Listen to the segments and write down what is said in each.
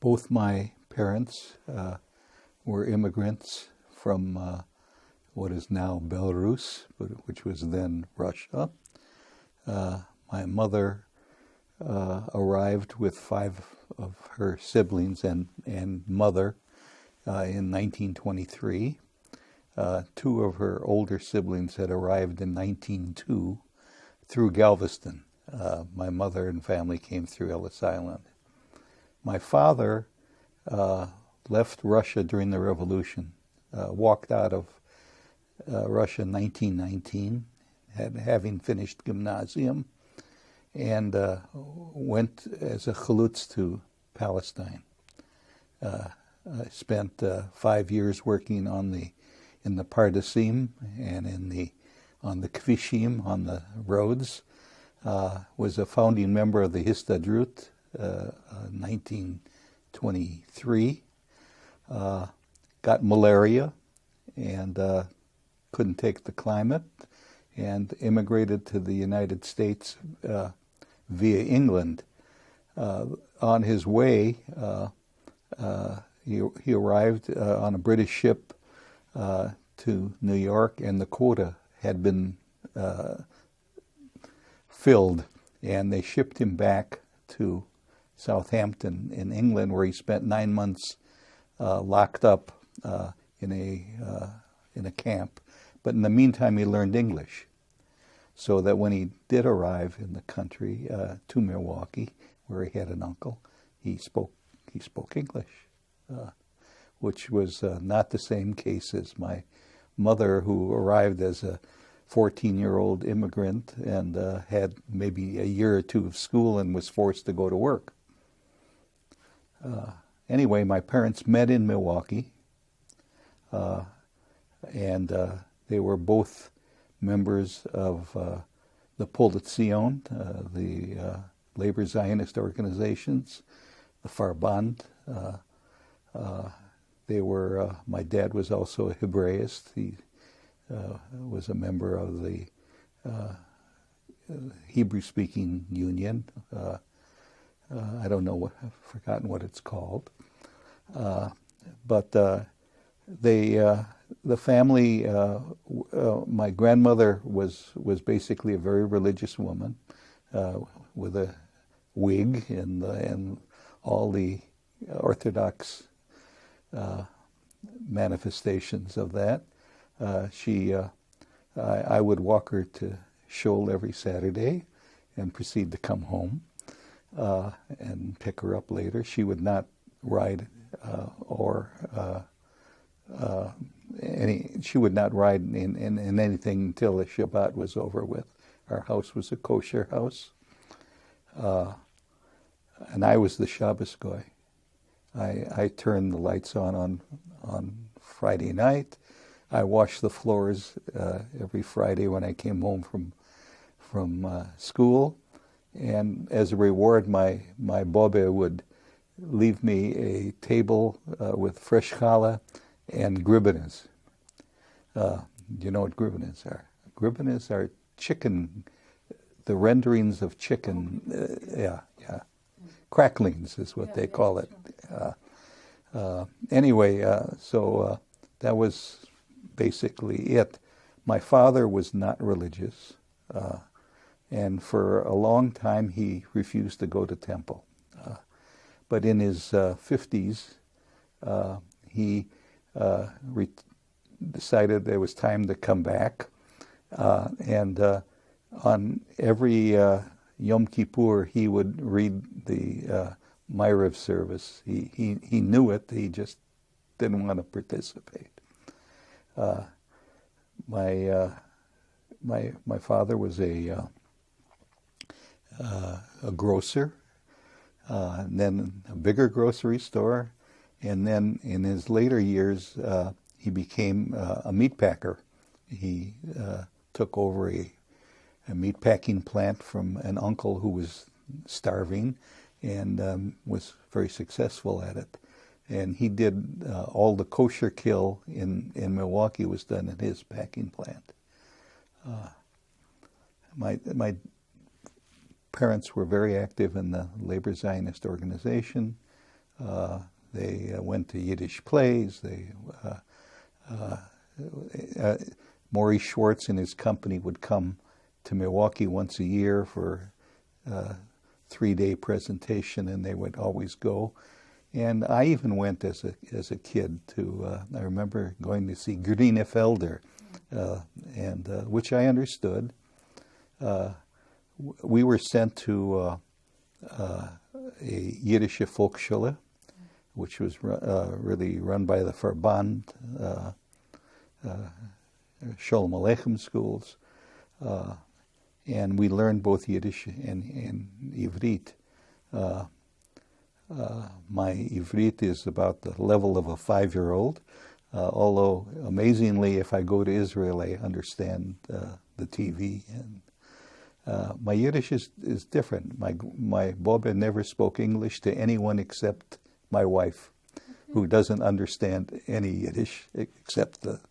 Both my parents were immigrants from what is now Belarus, which was then Russia. My mother arrived with 5 of her siblings and mother in 1923. 2 of her older siblings had arrived in 1902 through Galveston. My mother and family came through Ellis Island. My father left Russia during the revolution, walked out of Russia in 1919, having finished gymnasium, and went as a chalutz to Palestine. I spent 5 years working in the Pardesim and on the Kvishim, on the roads. Was a founding member of the Histadrut, 1923. Got malaria and couldn't take the climate, and immigrated to the United States via England. On his way, he arrived on a British ship to New York, and the quota had been filled, and they shipped him back to Southampton in England, where he spent 9 months locked up in a camp. But in the meantime, he learned English, so that when he did arrive in the country to Milwaukee, where he had an uncle, he spoke English, which was not the same case as my mother, who arrived as a 14-year-old immigrant and had maybe a year or 2 of school and was forced to go to work. Anyway, my parents met in Milwaukee, and they were both members of the Politzion, the labor Zionist organizations, the Farband. My dad was also a Hebraist. He was a member of the Hebrew-speaking union. I don't know, I've forgotten what it's called. But the family, my grandmother was basically a very religious woman with a wig and all the Orthodox manifestations of that. I would walk her to shul every Saturday and proceed to come home and pick her up later. She would not ride she would not ride in anything until the Shabbat was over with. Our house was a kosher house, and I was the Shabbos goy. I turned the lights on Friday night. I washed the floors every Friday when I came home from school, and as a reward, my bobe would leave me a table with fresh challah and gribenes. Do you know what gribenes are? Gribenes are chicken, the renderings of chicken. Cracklings is what they call it. Anyway, so that was basically it. My father was not religious, and for a long time he refused to go to temple. But in his 50s, he decided there was time to come back, and on every Yom Kippur he would read the Ma'ariv service. He knew it, he just didn't want to participate. My father was a grocer, and then a bigger grocery store, and then in his later years he became a meat packer. He took over a meat packing plant from an uncle who was starving, and was very successful at it. And he did all the kosher kill in Milwaukee was done in his packing plant. My parents were very active in the labor Zionist organization. They went to Yiddish plays. Maurice Schwartz and his company would come to Milwaukee once a year for a 3-day presentation, and they would always go. And I even went as a kid to. I remember going to see Grünefelder, and which I understood. We were sent to a Yiddish folkshul, which was really run by the Farband Sholem Aleichem schools, and we learned both Yiddish and Ivrit. My Ivrit is about the level of a 5-year-old, although amazingly, if I go to Israel, I understand the TV. And my Yiddish is different. My bobe never spoke English to anyone except my wife, who doesn't understand any Yiddish except the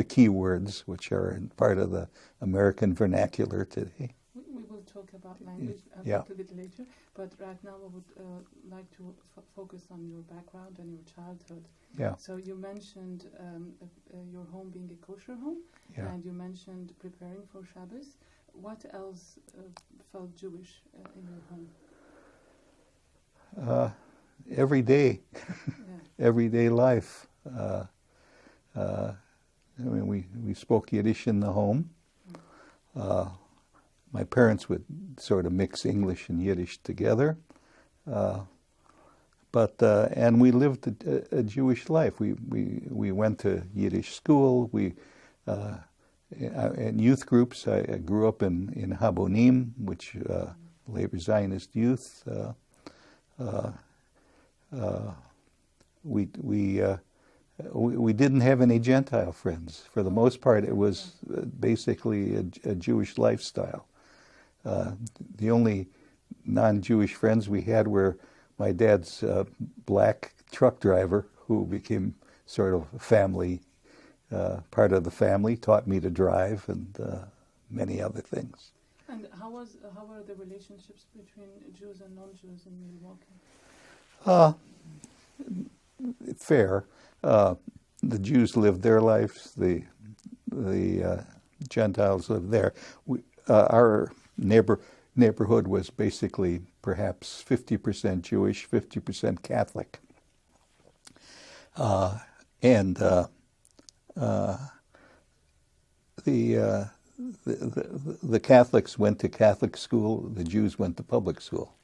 key words, which are part of the American vernacular today. We will talk about language a little bit later, but right now I would like to focus on your background and your childhood. Yeah. So you mentioned your home being a kosher home, and you mentioned preparing for Shabbos. What else felt Jewish in your home? Every day, everyday life. I mean, we spoke Yiddish in the home. My parents would sort of mix English and Yiddish together, and we lived a Jewish life. We went to Yiddish school. In youth groups, I grew up in Habonim, which Labor Zionist Youth. We didn't have any Gentile friends. For the most part, it was basically a Jewish lifestyle. The only non-Jewish friends we had were my dad's black truck driver, who became sort of family, part of the family, taught me to drive, and many other things. And how were the relationships between Jews and non-Jews in Milwaukee? Fair. The Jews lived their lives. The Gentiles lived there. Our neighborhood was basically perhaps 50% Jewish, 50% Catholic, and the Catholics went to Catholic school. The Jews went to public school.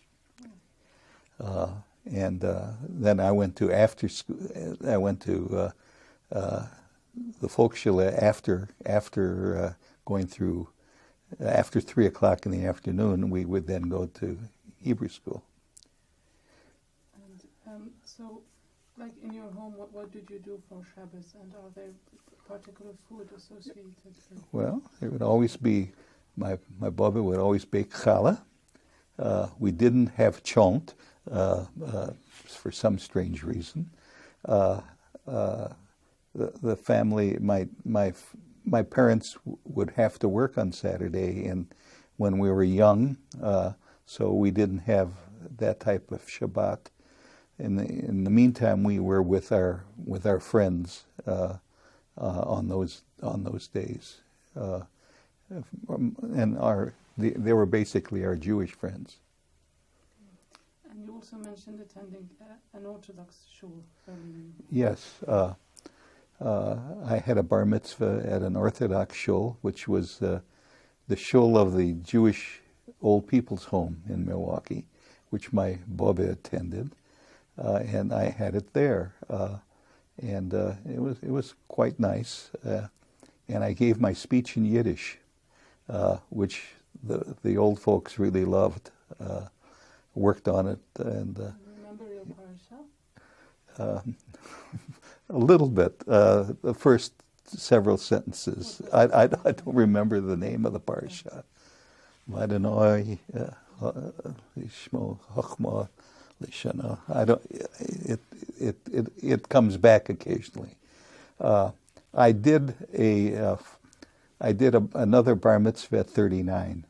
And then I went to after school. I went to the folkshul after going through. After 3:00 in the afternoon, we would then go to Hebrew school. And so, like in your home, what did you do for Shabbos? And are there particular food associated with? Well, it would always be my bobe would always bake challah. We didn't have chont. For some strange reason, the family, my parents would have to work on Saturday, and when we were young, so we didn't have that type of Shabbat. In the meantime, we were with our friends on those days, and they were basically our Jewish friends. And you also mentioned attending an Orthodox shul. Yes. I had a bar mitzvah at an Orthodox shul, which was the shul of the Jewish Old People's Home in Milwaukee, which my bobe attended, and I had it there, and it was quite nice. And I gave my speech in Yiddish, which the old folks really loved. Worked on it, and remember your parasha? A little bit. The first several sentences. I don't remember the name of the parasha. Vadinoi lishmo chachma lishana. I don't. It comes back occasionally. I did another bar mitzvah at 39.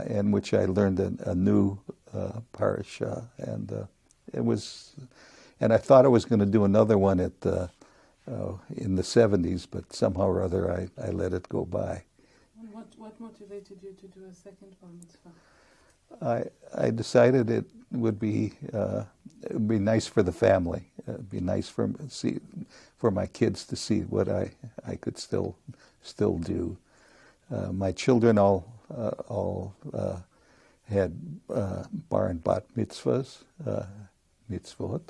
In which I learned a new parasha, and it was, and I thought I was going to do another one at in the 70s, but somehow or other I let it go by. And what motivated you to do a second bar mitzvah? I decided it would be nice for the family. It'd be nice for my kids to see what I could still do. My children all had bar and bat mitzvahs, mitzvot.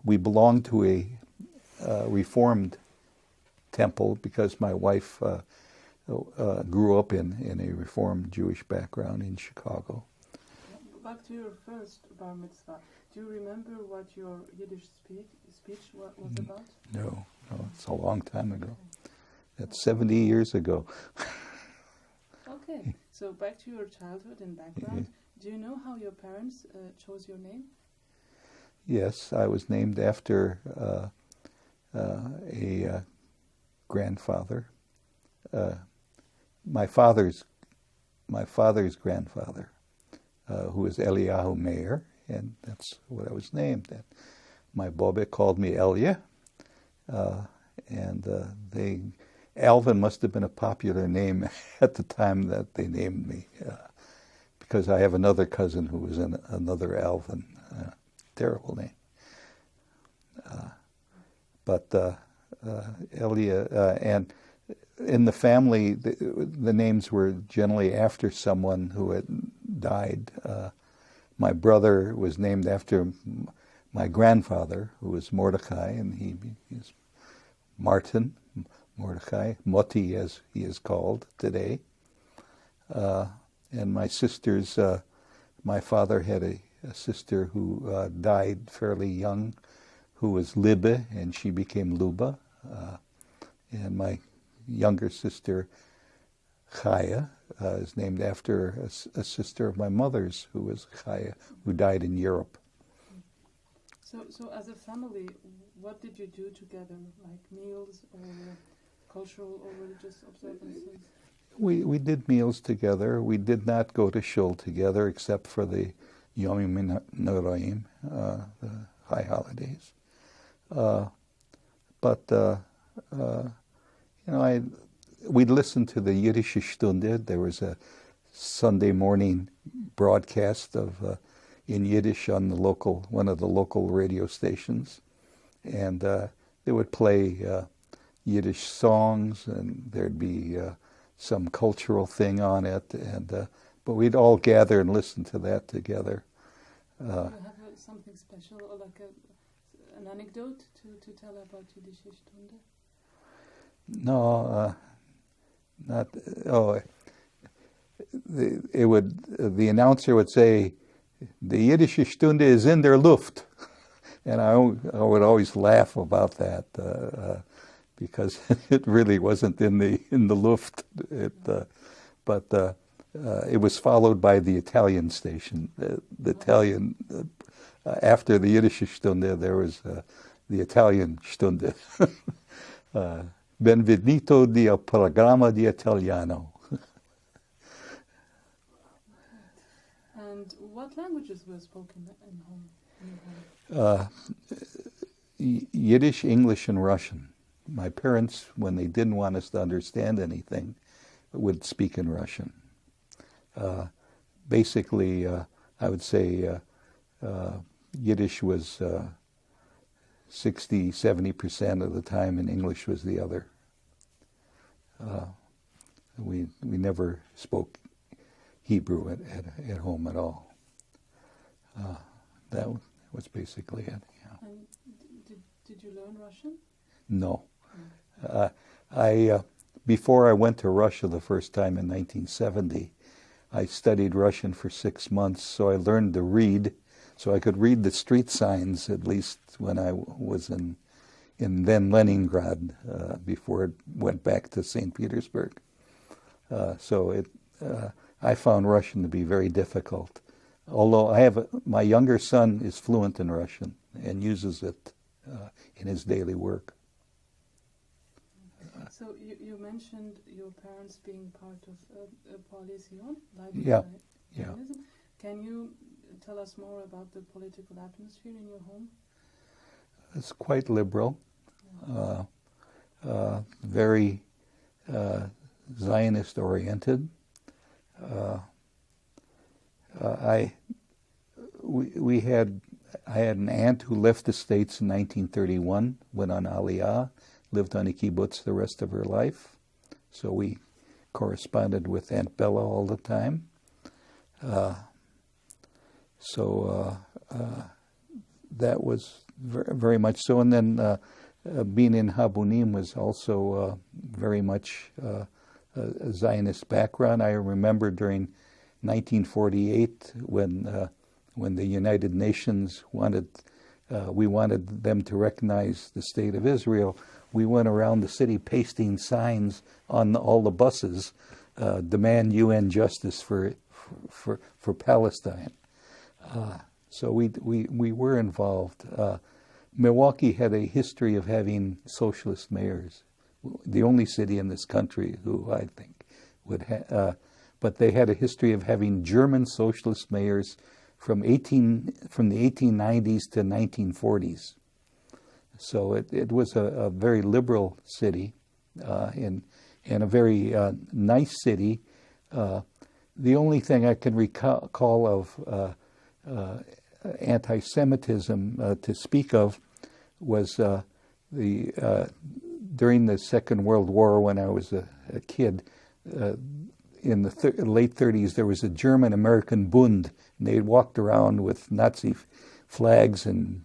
We belonged to a Reformed temple because my wife grew up in a Reformed Jewish background in Chicago. Back to your first bar mitzvah. Do you remember what your Yiddish speech was about? No, it's a long time ago. That's 70 years ago. Okay, so back to your childhood and background. Do you know how your parents chose your name? Yes, I was named after a grandfather. My father's grandfather, who was Golda Meir, and that's what I was named. And my bobe called me aliyah, and Alvin must have been a popular name at the time that they named me, because I have another cousin who was another Alvin. Terrible name. But aliyah, and in the family, the names were generally after someone who had died. My brother was named after my grandfather, who was Mordecai, and he's Martin, Mordecai, Moti as he is called today. And my sisters, my father had a sister who died fairly young, who was Libbe, and she became Luba. And my younger sister, Chaya, is named after a sister of my mother's, who was Chaya, who died in Europe. So as a family, what did you do together, like meals or cultural or religious observances? We did meals together. We did not go to shul together, except for the Yomim Noraim, the high holidays. We'd listen to the Yiddish Stunde. There was a Sunday morning broadcast of in Yiddish on one of the local radio stations, and they would play Yiddish songs, and there'd be some cultural thing on it, and but we'd all gather and listen to that together. Do you have something special, or like an anecdote to tell about Yiddish Stunde? No, not. Oh, the announcer would say, "The Yiddish Stunde is in der Luft," and I would always laugh about that because it really wasn't in the Luft. But it was followed by the Italian station. The Italian after the Yiddish Stunde, there was the Italian Stunde. Benvenuto di programma di Italiano. And what languages were spoken in home? Yiddish, English, and Russian. My parents, when they didn't want us to understand anything, would speak in Russian. Basically, I would say Yiddish was 60-70% of the time, and English was the other. We never spoke Hebrew at home at all. That was basically it. Yeah. And did you learn Russian? No. Before I went to Russia the first time in 1970, I studied Russian for 6 months, so I learned to read, so I could read the street signs, at least when I was in then Leningrad, before it went back to St. Petersburg. I found Russian to be very difficult. Although my younger son is fluent in Russian and uses it in his daily work. So you mentioned your parents being part of Pauli Zion, Yeah. Zionism. Can you tell us more about the political atmosphere in your home? It's quite liberal, very Zionist-oriented. I had an aunt who left the States in 1931, went on aliyah, lived on a kibbutz the rest of her life. So we corresponded with Aunt Bella all the time. That was very much so. And then being in Habonim was also very much a Zionist background. I remember during 1948 when the United Nations wanted them to recognize the State of Israel. We went around the city pasting signs on all the buses, demand UN justice for Palestine. So we were involved. Milwaukee had a history of having socialist mayors, the only city in this country who I think would have. But they had a history of having German socialist mayors from the 1890s to 1940s. So it was a very liberal city and a very nice city. The only thing I can recall of anti-Semitism to speak of was during the Second World War when I was a kid. In the late 30s, there was a German-American Bundt, and they walked around with Nazi flags and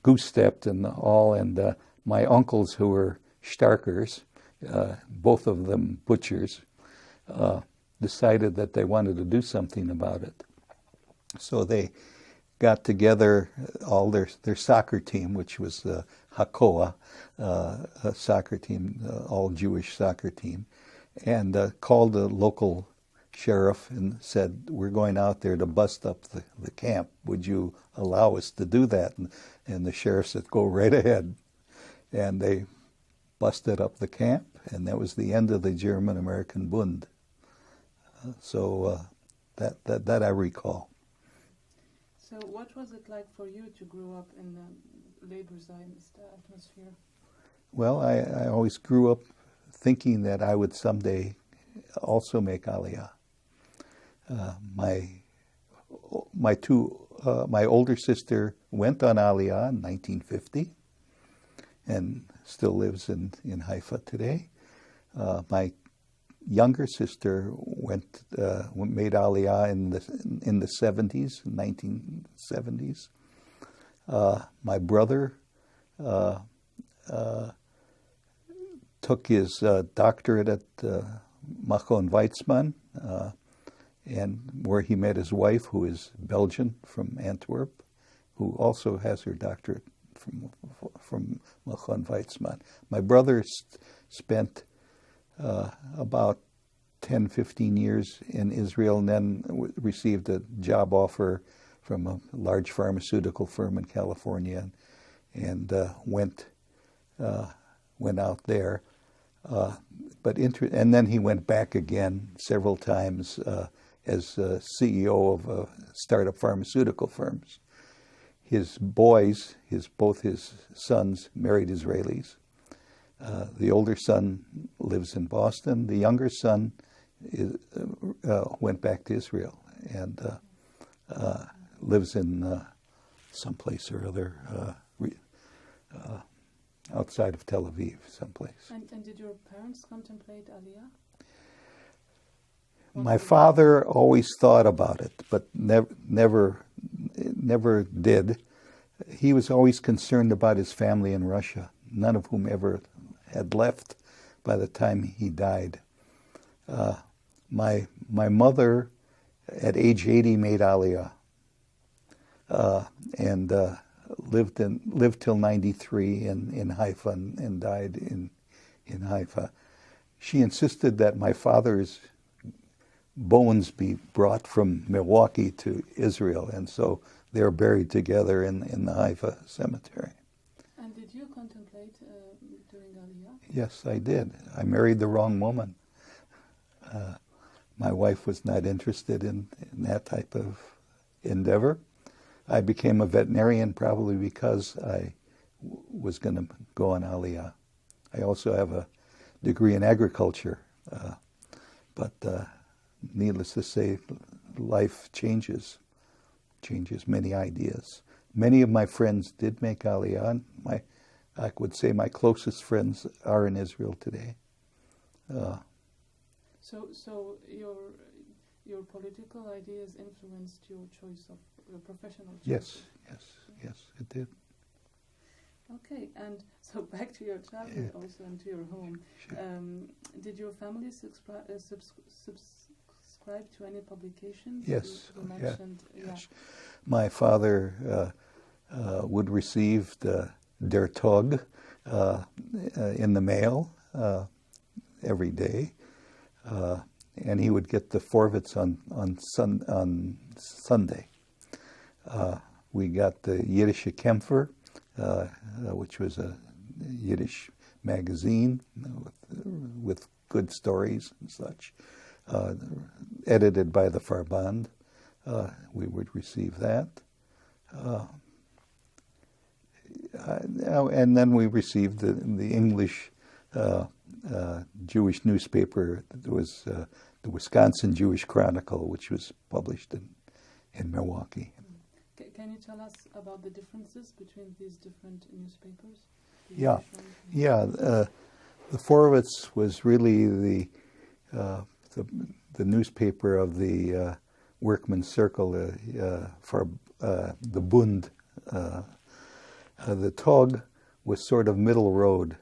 goose-stepped and all. And my uncles, who were Starkers, both of them butchers, decided that they wanted to do something about it. So they got together all their soccer team, which was Hakoah, a soccer team, all Jewish soccer team, and called the local sheriff and said, "We're going out there to bust up the camp. Would you allow us to do that?" And the sheriff said, "Go right ahead." And they busted up the camp, and that was the end of the German-American Bundt. So that I recall. So what was it like for you to grow up in the labor Zionist atmosphere? Well, I always grew up thinking that I would someday also make aliyah. My older sister went on aliyah in 1950 and still lives in Haifa today. My younger sister made aliyah in the 70s, 1970s. My brother took his doctorate at Machon Weizmann, and where he met his wife, who is Belgian from Antwerp, who also has her doctorate from Machon Weizmann. My brother spent about 10, 15 years in Israel, and then received a job offer from a large pharmaceutical firm in California, and went out there. And then he went back again several times as CEO of startup pharmaceutical firms. His boys, both his sons, married Israelis. The older son lives in Boston. The younger son went back to Israel and lives in someplace or other outside of Tel Aviv, someplace. And did your parents contemplate aliyah? My father always thought about it, but never did. He was always concerned about his family in Russia, none of whom ever had left by the time he died. My mother, at age 80, made aliyah and lived till 93 in Haifa and died in Haifa. She insisted that my father's bones be brought from Milwaukee to Israel, and so they're buried together in the Haifa cemetery. And did you contemplate doing aliyah? Yes, I did. I married the wrong woman. My wife was not interested in that type of endeavor. I became a veterinarian probably because I was going to go on aliyah. I also have a degree in agriculture, but needless to say, life changes many ideas. Many of my friends did make aliyah. I would say my closest friends are in Israel today. So your political ideas influenced your choice of your professional choice? Yes, it did. Okay, and so back to your childhood also and to your home. Sure. Did your family subscribe to any publications? Yes. You mentioned, yes. My father would receive Der Tag in the mail every day, and he would get the Forvitz on Sunday. We got the Yiddish Kämpfer, which was a Yiddish magazine with good stories and such, edited by the Farband. We would receive that. And then we received the English Jewish newspaper. There was the Wisconsin Jewish Chronicle, which was published in Milwaukee. Can you tell us about the differences between these different newspapers? Yeah. The Forvitz was really the newspaper of the workman's circle for the Bund. The Tag was sort of middle road.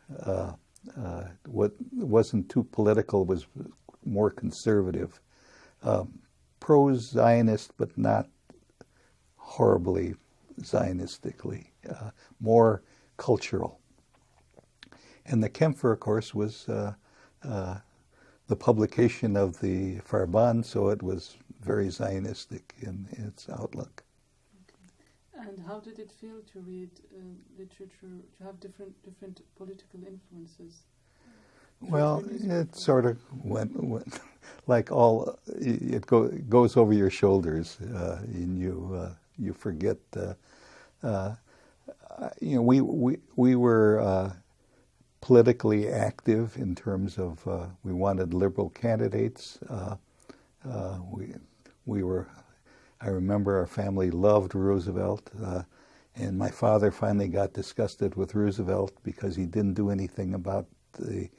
What wasn't too political was more conservative, pro-Zionist, but not horribly Zionistically, more cultural. And the Kämpfer, of course, was the publication of the Farband, so it was very Zionistic in its outlook. Okay. And how did it feel to read literature, to have different political influences? Well, it sort of went like all. It goes over your shoulders, and you forget. We were politically active in terms of we wanted liberal candidates. We were. I remember our family loved Roosevelt, and my father finally got disgusted with Roosevelt because he didn't do anything about the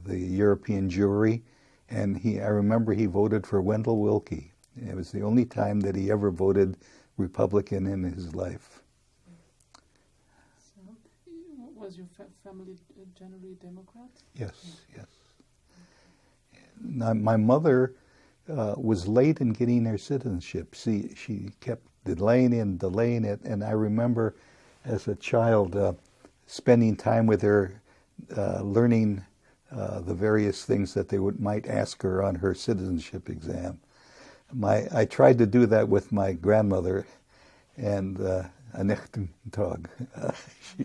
European Jewry, and I remember he voted for Wendell Willkie. It was the only time that he ever voted Republican in his life. So, was your family generally Democrat? Yes. Now, my mother was late in getting her citizenship. She kept delaying it, and I remember as a child spending time with her, learning the various things that they might ask her on her citizenship exam. I tried to do that with my grandmother, and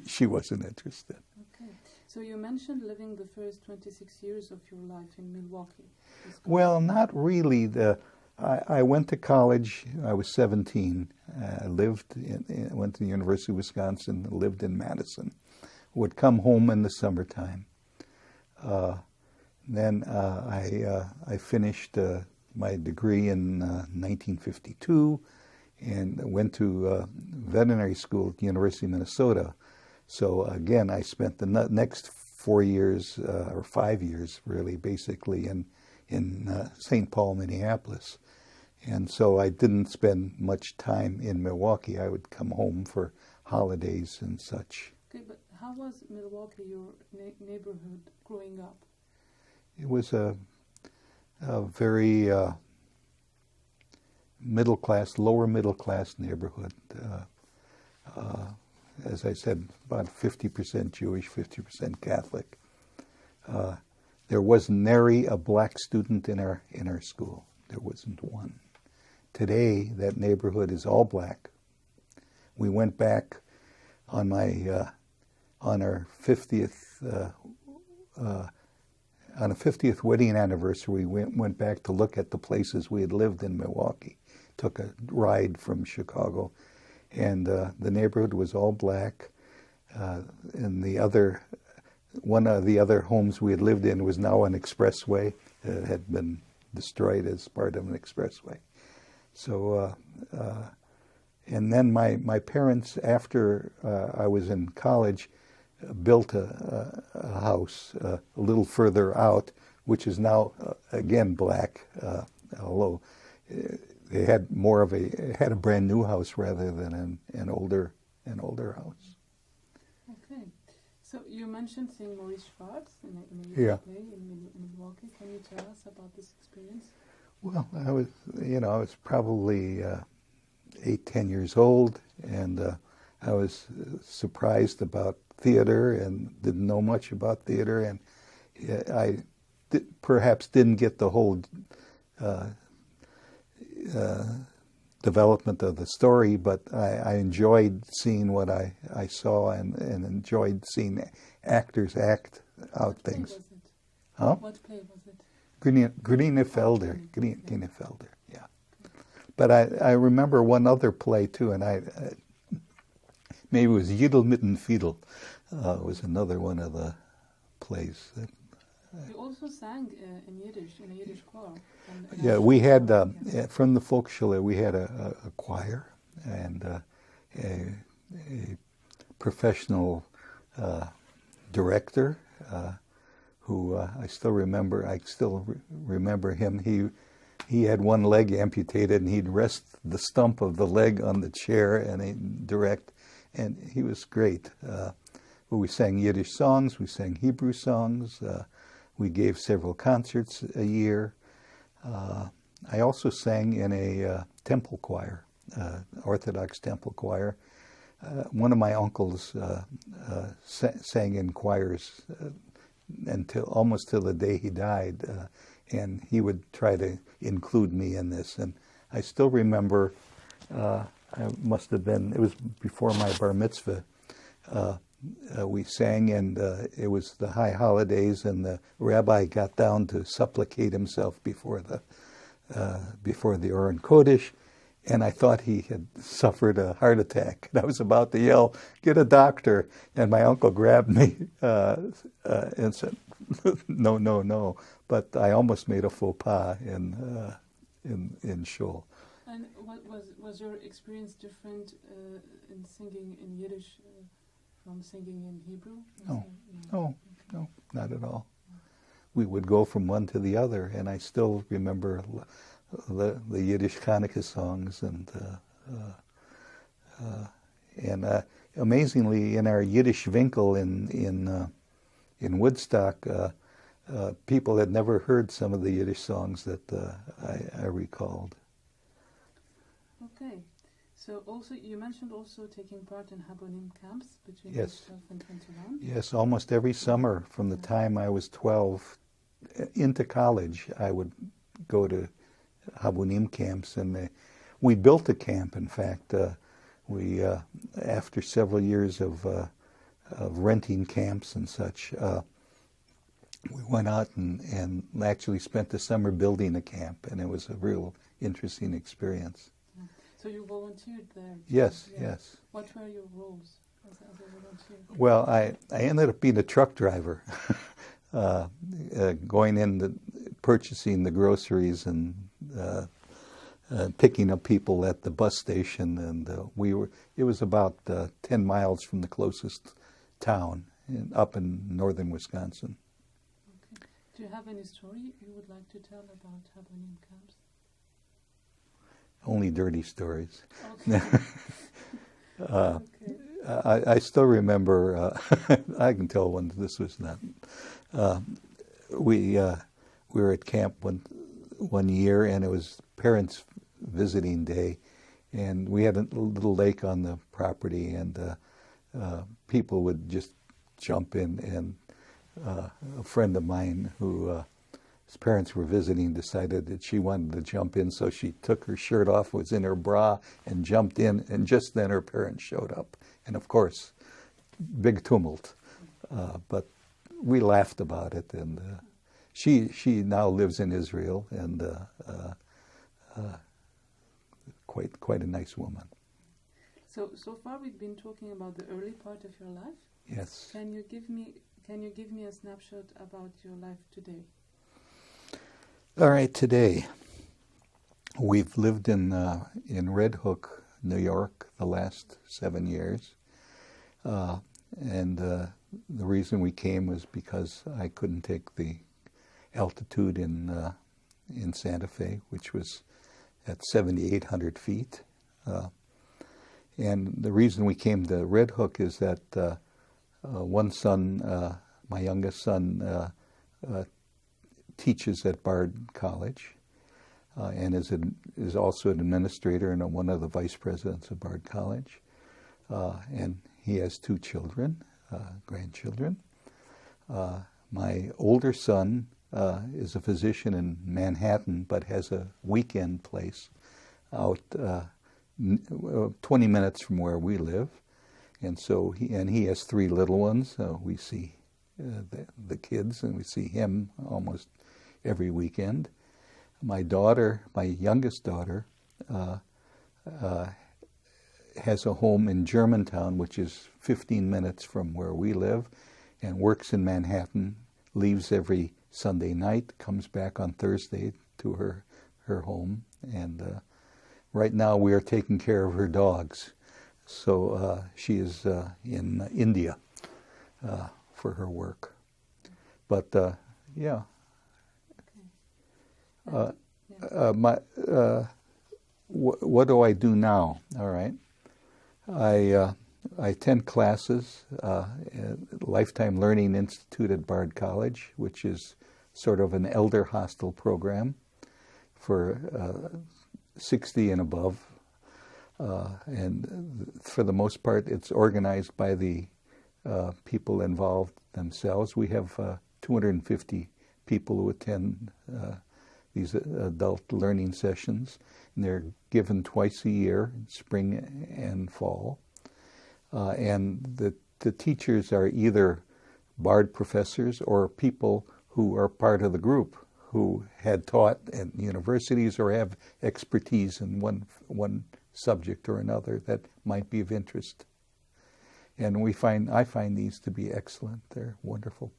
she wasn't interested. Okay. So you mentioned living the first 26 years of your life in Milwaukee. Well, not really. I went to college. I was 17. I went to the University of Wisconsin, lived in Madison. Would come home in the summertime. Then I finished my degree in 1952 and went to veterinary school at the University of Minnesota. So again, I spent the next 4 years, or 5 years really, basically in St. Paul, Minneapolis. And so I didn't spend much time in Milwaukee. I would come home for holidays and such. Okay, but how was Milwaukee, your neighborhood, growing up? It was a very lower middle class neighborhood. As I said, about 50% Jewish, 50% Catholic. There was nary a black student in our school. There wasn't one. Today, that neighborhood is all black. We went back on our 50th on a 50th wedding anniversary, we went back to look at the places we had lived in Milwaukee. Took a ride from Chicago, and the neighborhood was all black. And one of the other homes we had lived in was now an expressway. It had been destroyed as part of an expressway. So, and then my parents, after I was in college, built a house a little further out, which is now again black, although they had had a brand new house rather than an older house. Okay, so you mentioned seeing Maurice Schwartz in a Yeah. play in Milwaukee. Can you tell us about this experience? Well, I was probably 8-10 years old, and I was surprised about theater and didn't know much about theater, and I perhaps didn't get the whole development of the story, but I enjoyed seeing what I saw and enjoyed seeing actors act out What things. play was it? Huh? What play was it? Grünefelder, yeah. But I remember one other play too, and maybe it was Yiddel mitten Fiedel was another one of the plays. You also sang in Yiddish, in a Yiddish choir. Yeah, we had, from the folkshul, we had a choir and a professional director who I still remember. I still remember him. He had one leg amputated, and he'd rest the stump of the leg on the chair and he'd direct, and he was great. We sang Yiddish songs, we sang Hebrew songs, we gave several concerts a year. I also sang in a temple choir, Orthodox temple choir. One of my uncles sang in choirs almost till the day he died, and he would try to include me in this. And I still remember, it was before my bar mitzvah, we sang, and it was the high holidays, and the rabbi got down to supplicate himself before the Oren Kodesh, and I thought he had suffered a heart attack. And I was about to yell, "Get a doctor!" And my uncle grabbed me and said, "No." But I almost made a faux pas in shul. And what was your experience different in singing in Yiddish from singing in Hebrew? No, not at all. We would go from one to the other, and I still remember the Yiddish Hanukkah songs, and amazingly, in our yidish-vinkl in Woodstock, people had never heard some of the Yiddish songs that I recalled. Okay. So also, you mentioned also taking part in Habonim camps between Yes. 12 and 21. Yes, almost every summer from the time I was 12 into college, I would go to Habonim camps, and we built a camp. In fact, we after several years of renting camps and such, we went out and actually spent the summer building a camp, and it was a real interesting experience. So you volunteered there? Yes, Yeah. yes. What were your roles as a volunteer? Well, I ended up being a truck driver, going in, purchasing the groceries and picking up people at the bus station, and it was about 10 miles from the closest town up in northern Wisconsin. Okay. Do you have any story you would like to tell about Habonim camps? Only dirty stories. Okay. Okay. I still remember, I can tell when this was not, we were at camp one year, and it was parents visiting day, and we had a little lake on the property, and people would just jump in, and a friend of mine who his parents were visiting decided that she wanted to jump in, so she took her shirt off, was in her bra, and jumped in, and just then her parents showed up. And of course, big tumult. But we laughed about it, and she now lives in Israel, and quite a nice woman. So far we've been talking about the early part of your life. Yes. Can you give me a snapshot about your life today? All right, today we've lived in Red Hook, New York, the last 7 years, and the reason we came was because I couldn't take the altitude in Santa Fe, which was at 7,800 feet. And the reason we came to Red Hook is that one son, my youngest son, teaches at Bard College and is also an administrator and one of the vice presidents of Bard College. And he has 2 children, grandchildren. My older son is a physician in Manhattan, but has a weekend place out 20 minutes from where we live. And so he has 3 little ones. We see the kids, and we see him almost every weekend. My youngest daughter, has a home in Germantown, which is 15 minutes from where we live, and works in Manhattan, leaves every Sunday night, comes back on Thursday to her home. And right now we are taking care of her dogs. So she is in India for her work. But yeah. What do I do now? All right. I attend classes at Lifetime Learning Institute at Bard College, which is sort of an elder hostel program for 60 and above. And for the most part, it's organized by the people involved themselves. We have 250 people who attend these adult learning sessions, and they're given twice a year, spring and fall. And the teachers are either Bard professors or people who are part of the group who had taught at universities or have expertise in one subject or another that might be of interest. And I find these to be excellent. They're wonderful.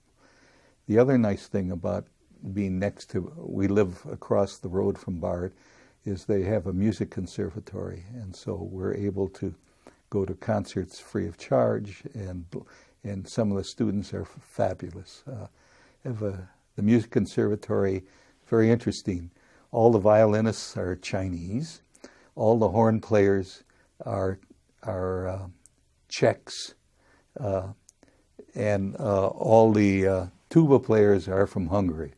The other nice thing about being we live across the road from Bard, is they have a music conservatory, and so we're able to go to concerts free of charge, and some of the students are fabulous. The music conservatory, very interesting. All the violinists are Chinese. All the horn players are Czechs, and all the tuba players are from Hungary.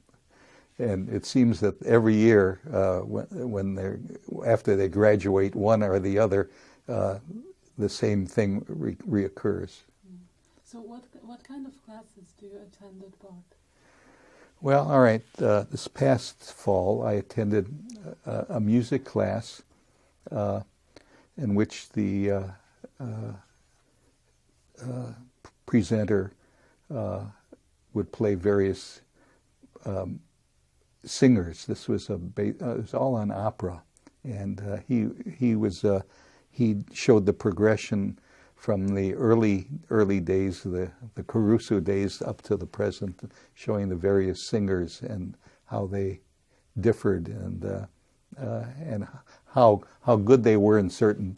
And it seems that every year, after they graduate, one or the other, the same thing reoccurs. So what kind of classes do you attend at Bard? Well, all right. This past fall, I attended a music class in which the presenter would play various singers. This was it was all on opera, and he showed the progression from the early days, the Caruso days, up to the present, showing the various singers and how they differed, and how good they were in certain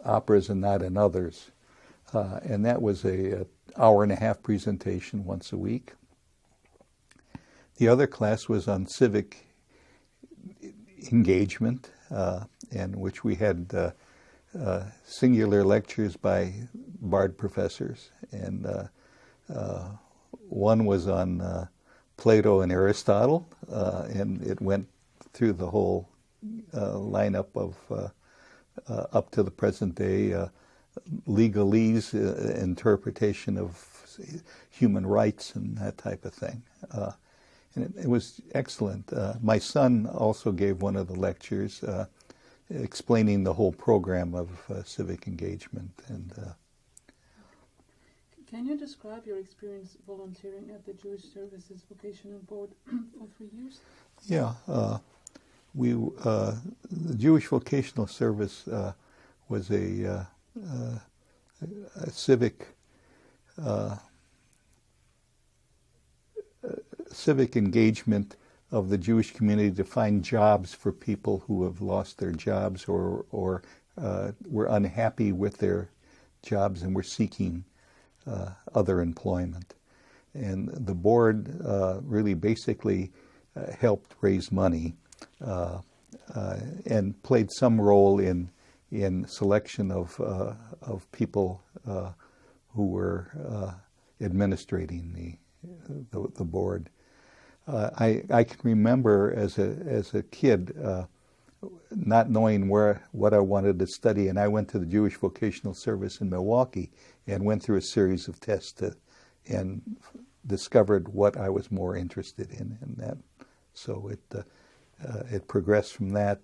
operas and not in others. And that was a hour-and-a-half presentation once a week. The other class was on civic engagement, in which we had singular lectures by Bard professors, and one was on Plato and Aristotle, and it went through the whole lineup of up to the present day legalese, interpretation of human rights and that type of thing. And it was excellent. My son also gave one of the lectures explaining the whole program of civic engagement. And Can you describe your experience volunteering at the Jewish Services Vocational Board for 3 years? Yeah, the Jewish Vocational Service was a civic engagement of the Jewish community to find jobs for people who have lost their jobs or were unhappy with their jobs and were seeking other employment. And the board really basically helped raise money and played some role in selection of people who were administrating the board. I can remember as a kid not knowing what I wanted to study, and I went to the Jewish Vocational Service in Milwaukee and went through a series of tests and discovered what I was more interested in that. So it progressed from that.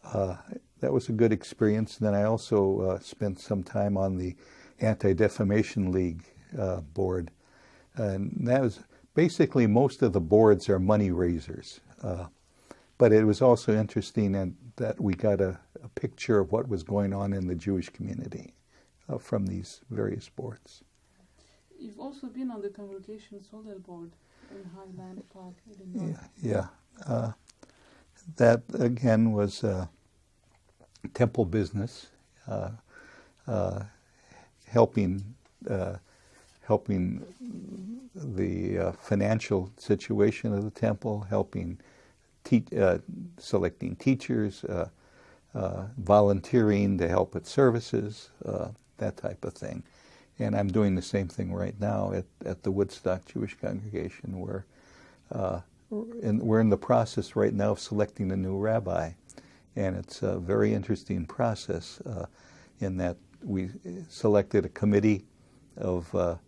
That was a good experience. And then I also spent some time on the Anti-Defamation League board, and that was basically most of the boards are money raisers. But it was also interesting that we got a picture of what was going on in the Jewish community from these various boards. You've also been on the Congregation Solar Board in Highland Park, Illinois. Yeah. That, again, was temple business, helping the financial situation of the temple, helping selecting teachers, volunteering to help at services, that type of thing. And I'm doing the same thing right now at the Woodstock Jewish Congregation, where we're in the process right now of selecting a new rabbi. And it's a very interesting process in that we selected a committee of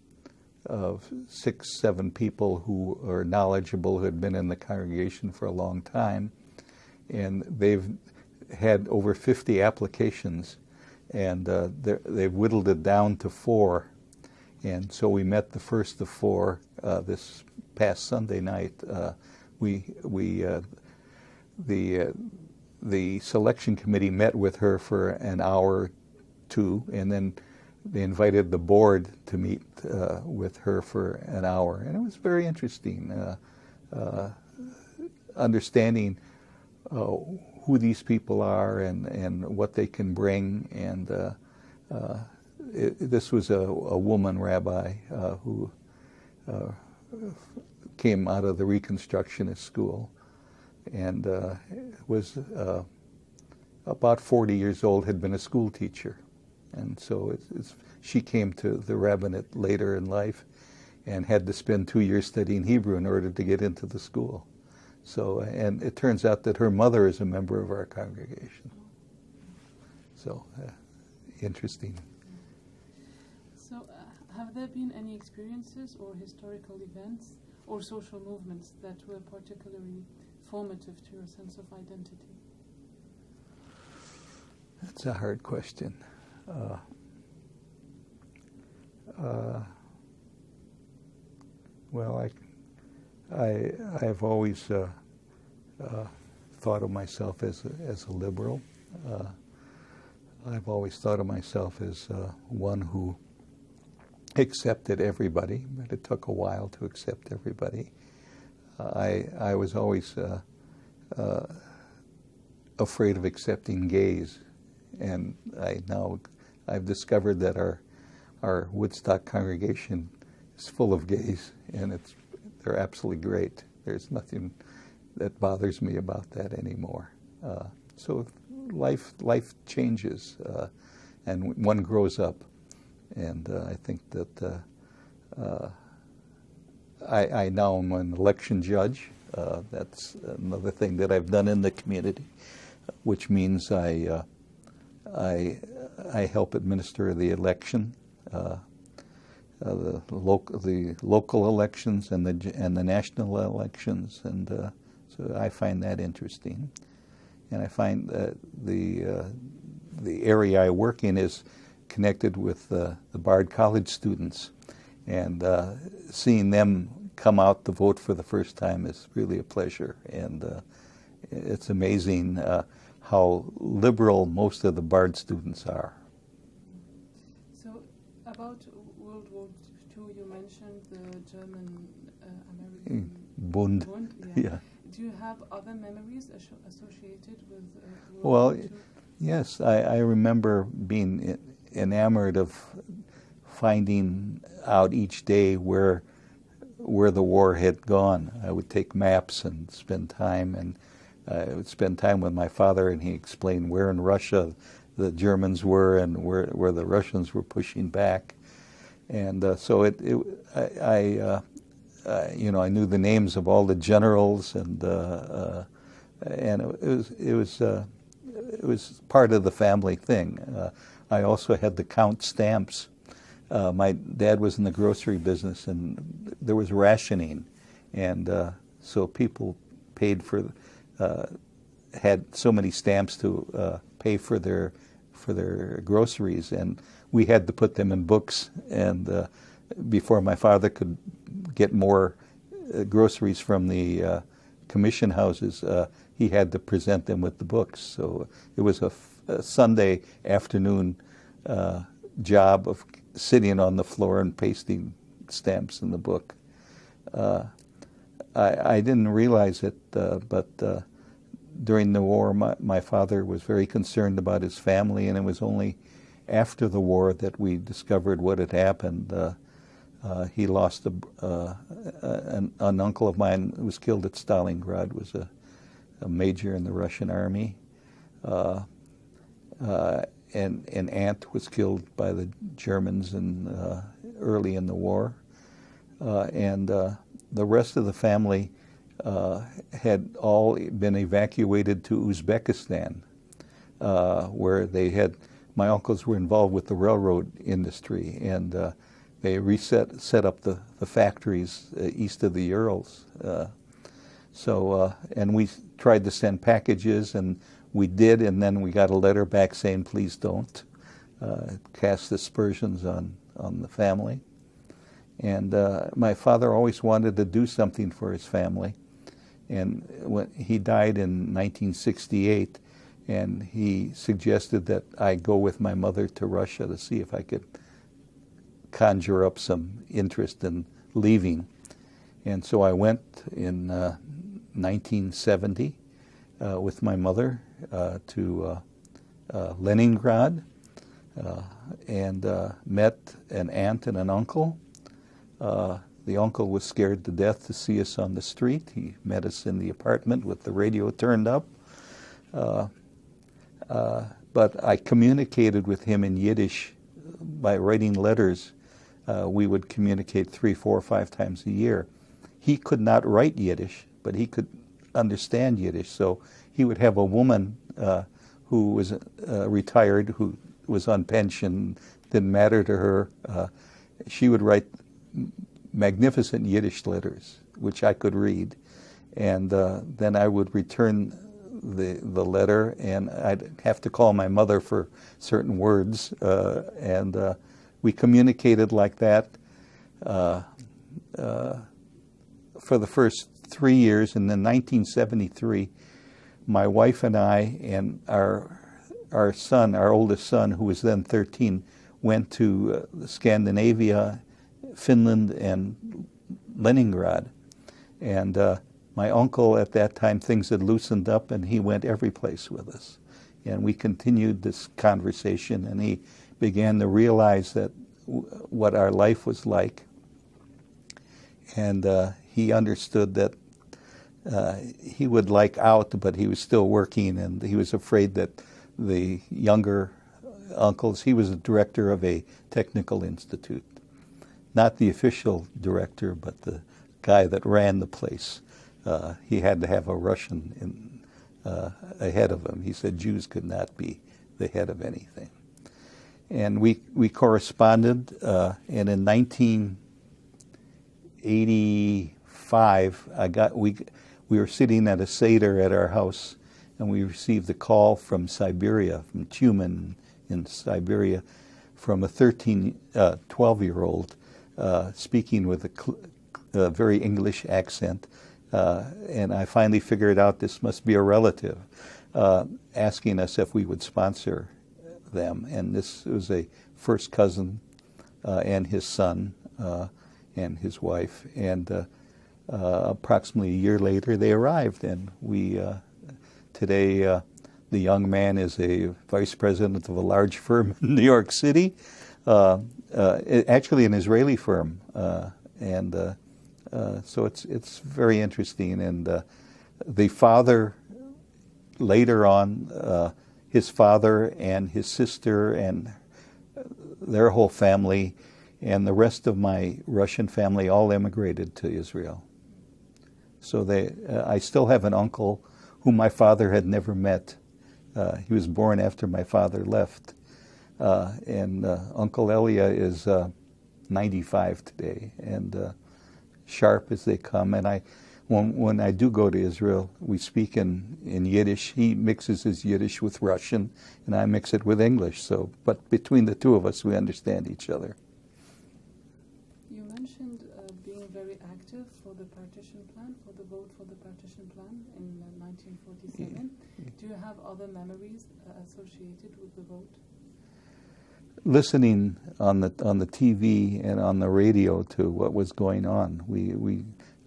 6, 7 people who are knowledgeable, who had been in the congregation for a long time. And they've had over 50 applications, and they've whittled it down to 4. And so we met the first of 4 this past Sunday night. The selection committee met with her for an hour or 2, and then they invited the board to meet with her for an hour. And it was very interesting, understanding who these people are and what they can bring. And this was a woman rabbi who came out of the Reconstructionist school and was about 40 years old, had been a school teacher. And so she came to the rabbinate later in life and had to spend 2 years studying Hebrew in order to get into the school. So, and it turns out that her mother is a member of our congregation. So, interesting. So, have there been any experiences or historical events or social movements that were particularly formative to your sense of identity? That's a hard question. Well, I've always thought of myself as a liberal. I've always thought of myself as one who accepted everybody, but it took a while to accept everybody. I was always afraid of accepting gays, and I've discovered that our Woodstock congregation is full of gays, and they're absolutely great. There's nothing that bothers me about that anymore. So life changes, and one grows up, and I think that I now am an election judge. That's another thing that I've done in the community, which means I help administer the election, the local elections and the national elections, and so I find that interesting. And I find that the area I work in is connected with the Bard College students, And seeing them come out to vote for the first time is really a pleasure. And it's amazing how liberal most of the Bard students are. So about World War II, you mentioned the German-American Bundt. Yeah. Do you have other memories associated with World Well, War II? yes, I remember being enamored of finding out each day where the war had gone. I would take maps and spend time, and I would spend time with my father, and he explained where in Russia the Germans were and where the Russians were pushing back. And so I knew the names of all the generals, and it was part of the family thing. I also had to count stamps. My dad was in the grocery business, and there was rationing, and so people paid for had so many stamps to pay for their groceries, and we had to put them in books. And before my father could get more groceries from the commission houses, he had to present them with the books. So it was a Sunday afternoon job of sitting on the floor and pasting stamps in the book. I didn't realize it, but during the war, my father was very concerned about his family, and it was only after the war that we discovered what had happened. He lost an uncle of mine who was killed at Stalingrad, was a major in the Russian army. And an aunt was killed by the Germans early in the war. And the rest of the family had all been evacuated to Uzbekistan, where my uncles were involved with the railroad industry, and they set up the factories east of the Urals. And we tried to send packages, and we did, and then we got a letter back saying, please don't. It cast aspersions on the family. And my father always wanted to do something for his family. And when he died in 1968, and he suggested that I go with my mother to Russia to see if I could conjure up some interest in leaving. And so I went in 1970 with my mother to Leningrad and met an aunt and an uncle. The uncle was scared to death to see us on the street. He met us in the apartment with the radio turned up. But I communicated with him in Yiddish by writing letters. We would communicate 3, 4, 5 times a year. He could not write Yiddish, but he could understand Yiddish. So he would have a woman who was retired, who was on pension, didn't matter to her. She would write magnificent Yiddish letters, which I could read. And then I would return the letter, and I'd have to call my mother for certain words. And we communicated like that for the first 3 years. And then 1973, my wife and I and our son, our oldest son, who was then 13, went to Scandinavia, Finland, and Leningrad. And my uncle, at that time, things had loosened up, and he went every place with us. And we continued this conversation, and he began to realize that what our life was like. And he understood that he would like out, but he was still working, and he was afraid that the younger uncles, he was the director of a technical institute. Not the official director, but the guy that ran the place. He had to have a Russian ahead of him. He said Jews could not be the head of anything. And we corresponded, and in 1985, we were sitting at a Seder at our house, and we received a call from Siberia, from Tyumen in Siberia, from a 12-year-old speaking with a very English accent, and I finally figured out this must be a relative, asking us if we would sponsor them. And this was a first cousin and his son and his wife. And approximately a year later, they arrived. And we today, the young man is a vice president of a large firm in New York City, actually an Israeli firm. So it's very interesting. And the father, later on, his father and his sister and their whole family and the rest of my Russian family all immigrated to Israel. So I still have an uncle whom my father had never met. He was born after my father left. And Uncle Aliyah is 95 today, and sharp as they come. And when I do go to Israel, we speak in Yiddish. He mixes his Yiddish with Russian, and I mix it with English. But between the two of us, we understand each other. You mentioned being very active for the partition plan, for the vote for the partition plan in 1947. Yeah. Do you have other memories associated with the vote? Listening on the TV and on the radio to what was going on,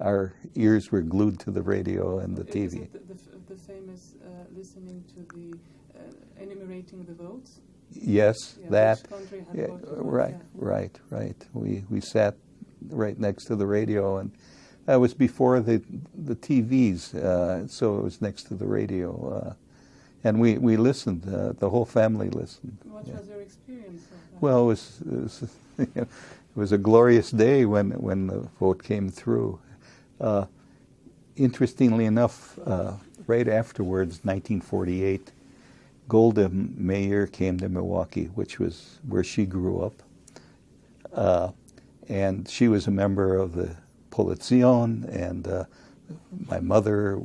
our ears were glued to the radio and the TV. Is it the famous listening to the enumerating the votes? Yes, yeah, that. Which country had voted right, yeah. right. We sat right next to the radio, and that was before the TVs, so it was next to the radio. And we listened. The whole family listened. What was your experience of that? Well, it was a glorious day when the vote came through. Interestingly enough, right afterwards, 1948, Golda Meir came to Milwaukee, which was where she grew up. And she was a member of the Polizion, and my mother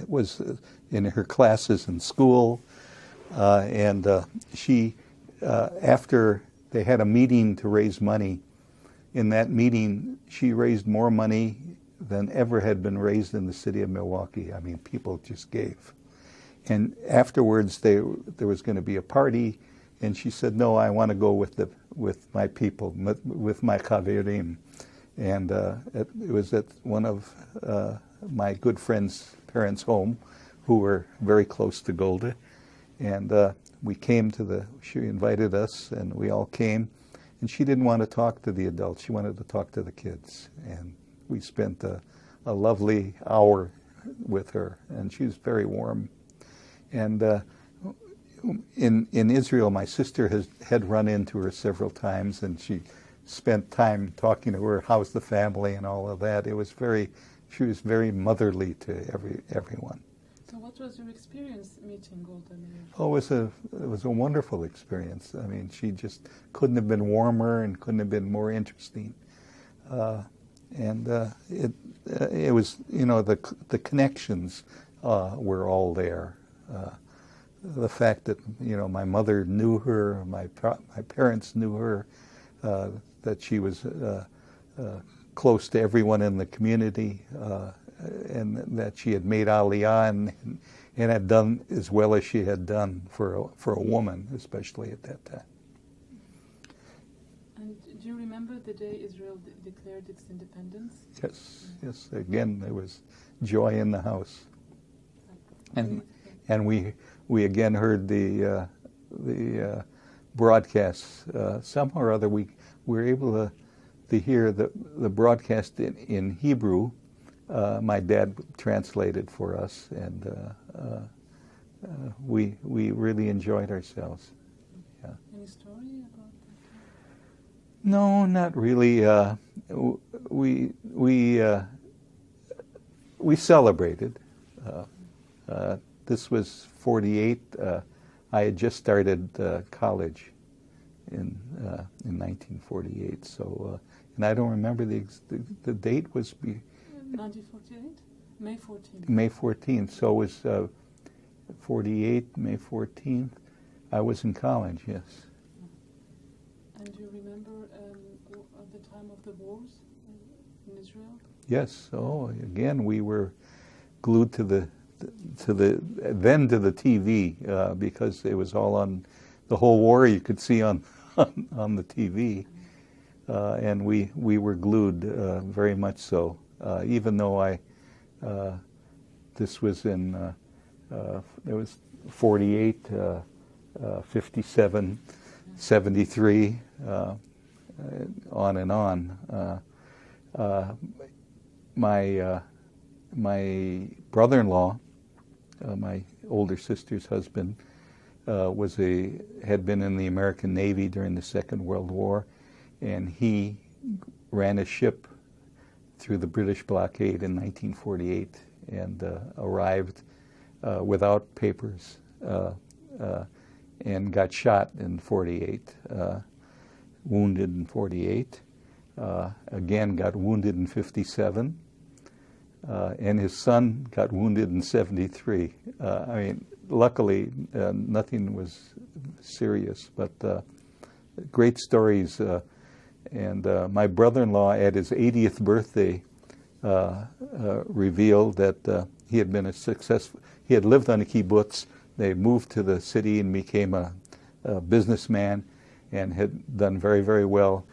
was in her classes in school. And she, after they had a meeting to raise money, in that meeting, she raised more money than ever had been raised in the city of Milwaukee. I mean, people just gave. And afterwards, there was going to be a party, and she said, "No, I want to go with my people, with my chaverim." And it was at one of my good friend's parents' home, who were very close to Golda. And we came she invited us, and we all came. And she didn't want to talk to the adults. She wanted to talk to the kids. And we spent a lovely hour with her, and she was very warm. And in Israel, my sister had run into her several times, and she spent time talking to her, how's the family and all of that. She was very motherly to everyone. So what was your experience meeting Golda Meir? Oh, it was a wonderful experience. I mean, she just couldn't have been warmer and couldn't have been more interesting. It was, the connections were all there. The fact that, my mother knew her, my parents knew her, that she was close to everyone in the community, and that she had made aliyah and had done as well as she had done for a woman, especially at that time. And do you remember the day Israel declared its independence? Yes. Again, there was joy in the house, and we again heard the broadcasts. Somehow or other, we were able to hear the broadcast in Hebrew. My dad translated for us, and we really enjoyed ourselves. Yeah. Any story about that? No, not really. We celebrated. This was 48. I had just started college in 1948. So, and I don't remember the date was. 1948, May 14th. May 14th. So it was 48, May 14th. I was in college. Yes. And do you remember the time of the wars in Israel? Yes. Oh, again, we were glued to the TV because it was all on the whole war. You could see on the TV, and we were glued very much so. Even though this was in it was 48, 57, 73, on and on. My brother-in-law, my older sister's husband, had been in the American Navy during the Second World War, and he ran a ship through the British blockade in 1948 and arrived without papers and got shot in 48, wounded in 48, again got wounded in 57, and his son got wounded in 73. I mean, luckily, nothing was serious, but great stories. And my brother-in-law, at his 80th birthday, revealed that he had been he had lived on a kibbutz. They moved to the city and became a businessman and had done very, very well.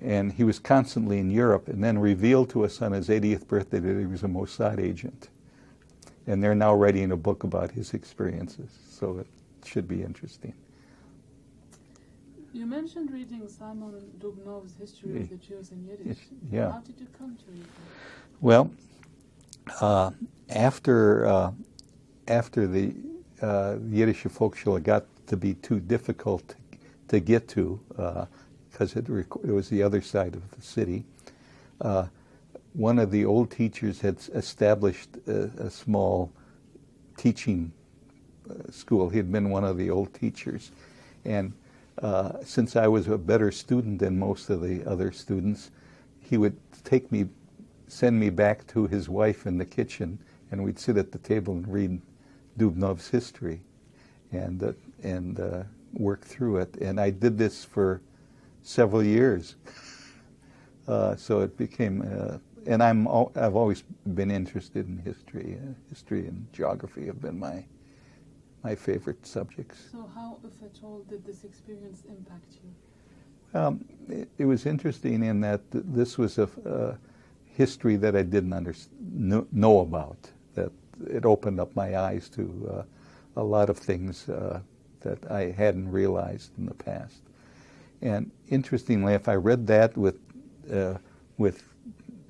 And he was constantly in Europe, and then revealed to us on his 80th birthday that he was a Mossad agent. And they're now writing a book about his experiences, so it should be interesting. You mentioned reading Simon Dubnov's History of the Jews in Yiddish. Yeah. How did you come to read that? Well, after the Yiddish folkshul, it got to be too difficult to get to because it was the other side of the city. One of the old teachers had established a small teaching school. He had been one of the old teachers. And since I was a better student than most of the other students, he would send me back to his wife in the kitchen, and we'd sit at the table and read Dubnov's history and work through it. And I did this for several years. So it became, and I've always been interested in history. History and geography have been my favorite subjects. So how, if at all, did this experience impact you? It was interesting in that this was a history that I didn't know about. That it opened up my eyes to a lot of things that I hadn't realized in the past. And interestingly, if I read that with the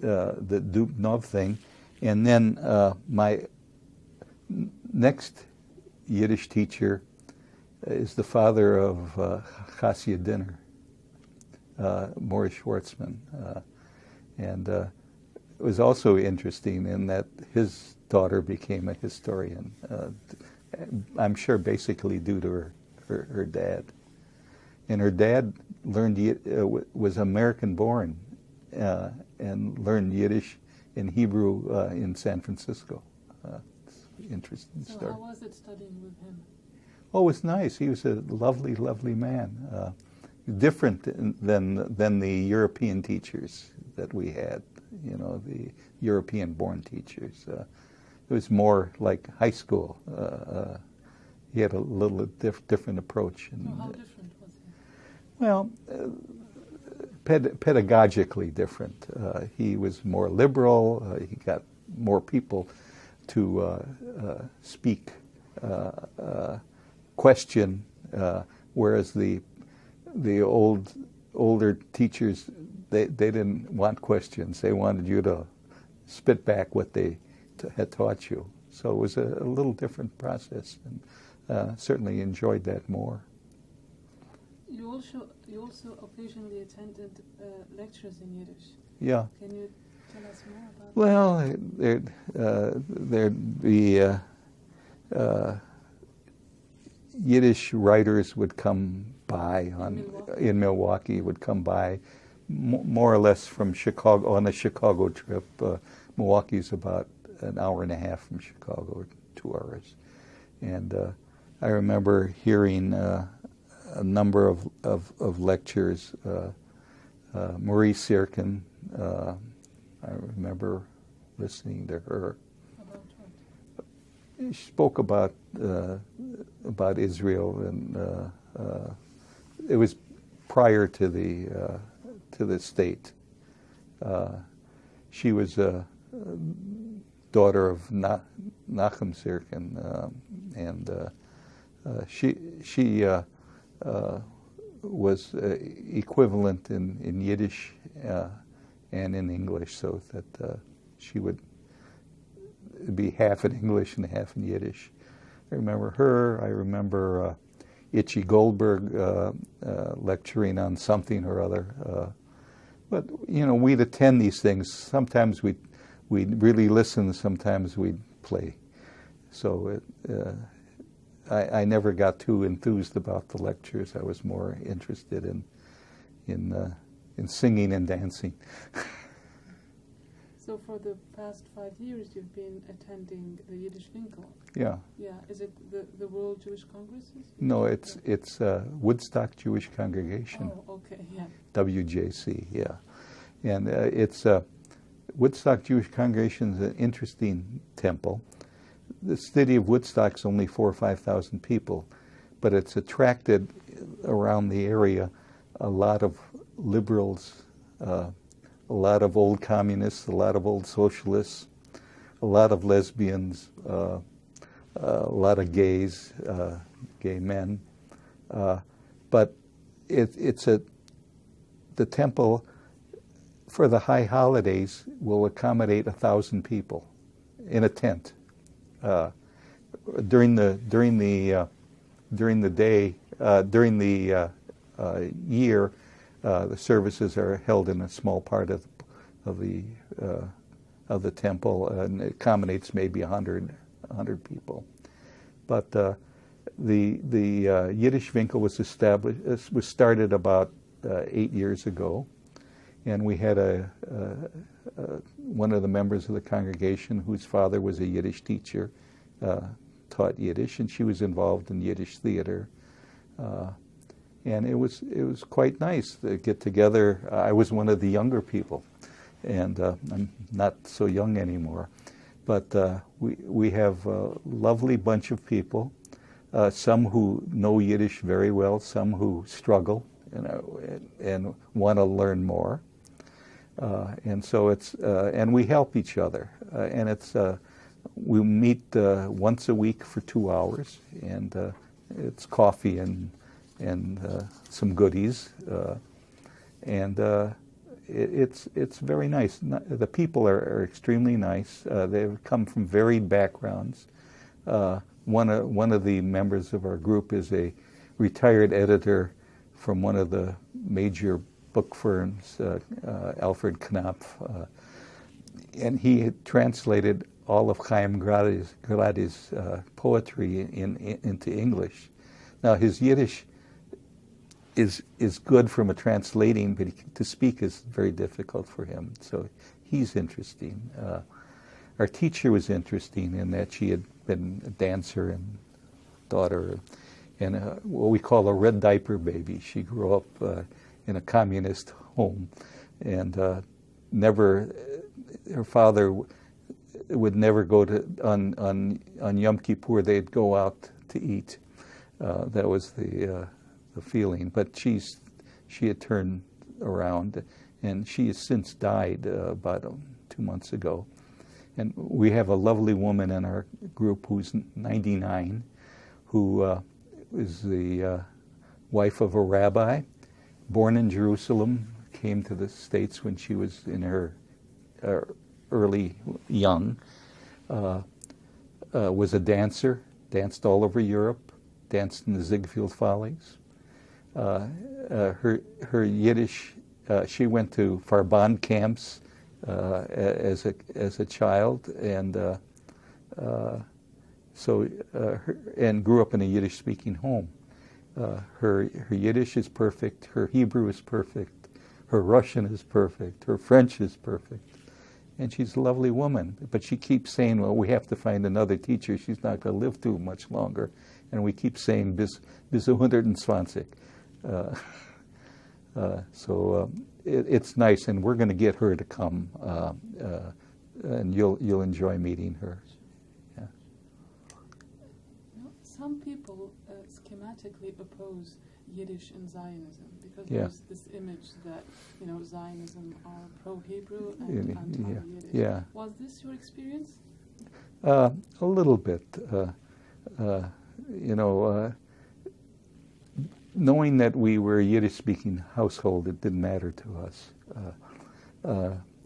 Dubnov thing, and then my next Yiddish teacher is the father of Chassia Dinner, Morris Schwartzman, and it was also interesting in that his daughter became a historian. I'm sure basically due to her dad. And her dad was American-born and learned Yiddish and Hebrew in San Francisco. It's an interesting story. So how was it studying with him? Oh, it was nice. He was a lovely, lovely man. Different than the European teachers that we had. You know, the European-born teachers. It was more like high school. He had a little different approach. So how different was he? Well, pedagogically different. He was more liberal. He got more people to speak, question, whereas the older teachers, they didn't want questions. They wanted you to spit back what they had taught you. So it was a little different process, and certainly enjoyed that more. You also occasionally attended lectures in Yiddish. Yeah. Can you tell us more about that? Well, there'd be Yiddish writers would come by in Milwaukee, would come by more or less from Chicago, on a Chicago trip. Milwaukee's about an hour and a half from Chicago, 2 hours. And I remember hearing a number of lectures. Marie Sirkin, I remember listening to her. About what? She spoke about Israel, and it was prior to the state. She was a daughter of Nachum Sirkin, and she was equivalent in Yiddish and in English, so that she would be half in English and half in Yiddish. I remember her. I remember Itchy Goldberg lecturing on something or other. But we'd attend these things. Sometimes we'd really listen. Sometimes we'd play. So I never got too enthused about the lectures. I was more interested in singing and dancing. So for the past 5 years, you've been attending the yidish-vinkl. Yeah. Yeah. Is it the World Jewish Congresses? No, it's Woodstock Jewish Congregation. Oh, okay. Yeah. WJC. Yeah, and it's Woodstock Jewish Congregation is an interesting temple. The city of Woodstock's only 4,000 or 5,000 people, but it's attracted around the area a lot of liberals, a lot of old communists, a lot of old socialists, a lot of lesbians, a lot of gays, gay men. But the temple for the high holidays will accommodate 1,000 people in a tent. During the year, the services are held in a small part of the temple, and it accommodates maybe 100 people. But the yidish-vinkl was started about 8 years ago, and we had one of the members of the congregation whose father was a Yiddish teacher, taught Yiddish, and she was involved in Yiddish theater. And it was quite nice to get together. I was one of the younger people, and I'm not so young anymore. But we have a lovely bunch of people, some who know Yiddish very well, some who struggle and want to learn more. And so and we help each other. And we meet once a week for 2 hours, and it's coffee and some goodies, and it's very nice. The people are extremely nice. They've come from varied backgrounds. One of the members of our group is a retired editor from one of the major book firms, Alfred Knopf, and he had translated all of Chaim Gradi's poetry into English. Now his Yiddish is good from a translating, but to speak is very difficult for him. So he's interesting. Our teacher was interesting in that she had been a dancer and daughter, and what we call a red diaper baby. She grew up in a communist home, and her father would never go on Yom Kippur. They'd go out to eat. That was the feeling. But she had turned around, and she has since died about 2 months ago. And we have a lovely woman in our group who's 99, who is the wife of a rabbi, born in Jerusalem, came to the States when she was in her early young, was a dancer, danced all over Europe, danced in the Ziegfeld Follies. Her Yiddish, she went to Farband camps as a child, and and grew up in a Yiddish-speaking home. Her Yiddish is perfect, her Hebrew is perfect, her Russian is perfect, her French is perfect, and she's a lovely woman. But she keeps saying, well, we have to find another teacher. She's not going to live too much longer. and we keep saying bis 120. So it's nice, and we're going to get her to come, and you'll enjoy meeting her. Yeah. Some people schematically oppose Yiddish and Zionism because Yeah. there's this image that Zionism are pro-Hebrew and anti-Yiddish. Yeah. Was this your experience? A little bit. Knowing that we were a Yiddish-speaking household, it didn't matter to us.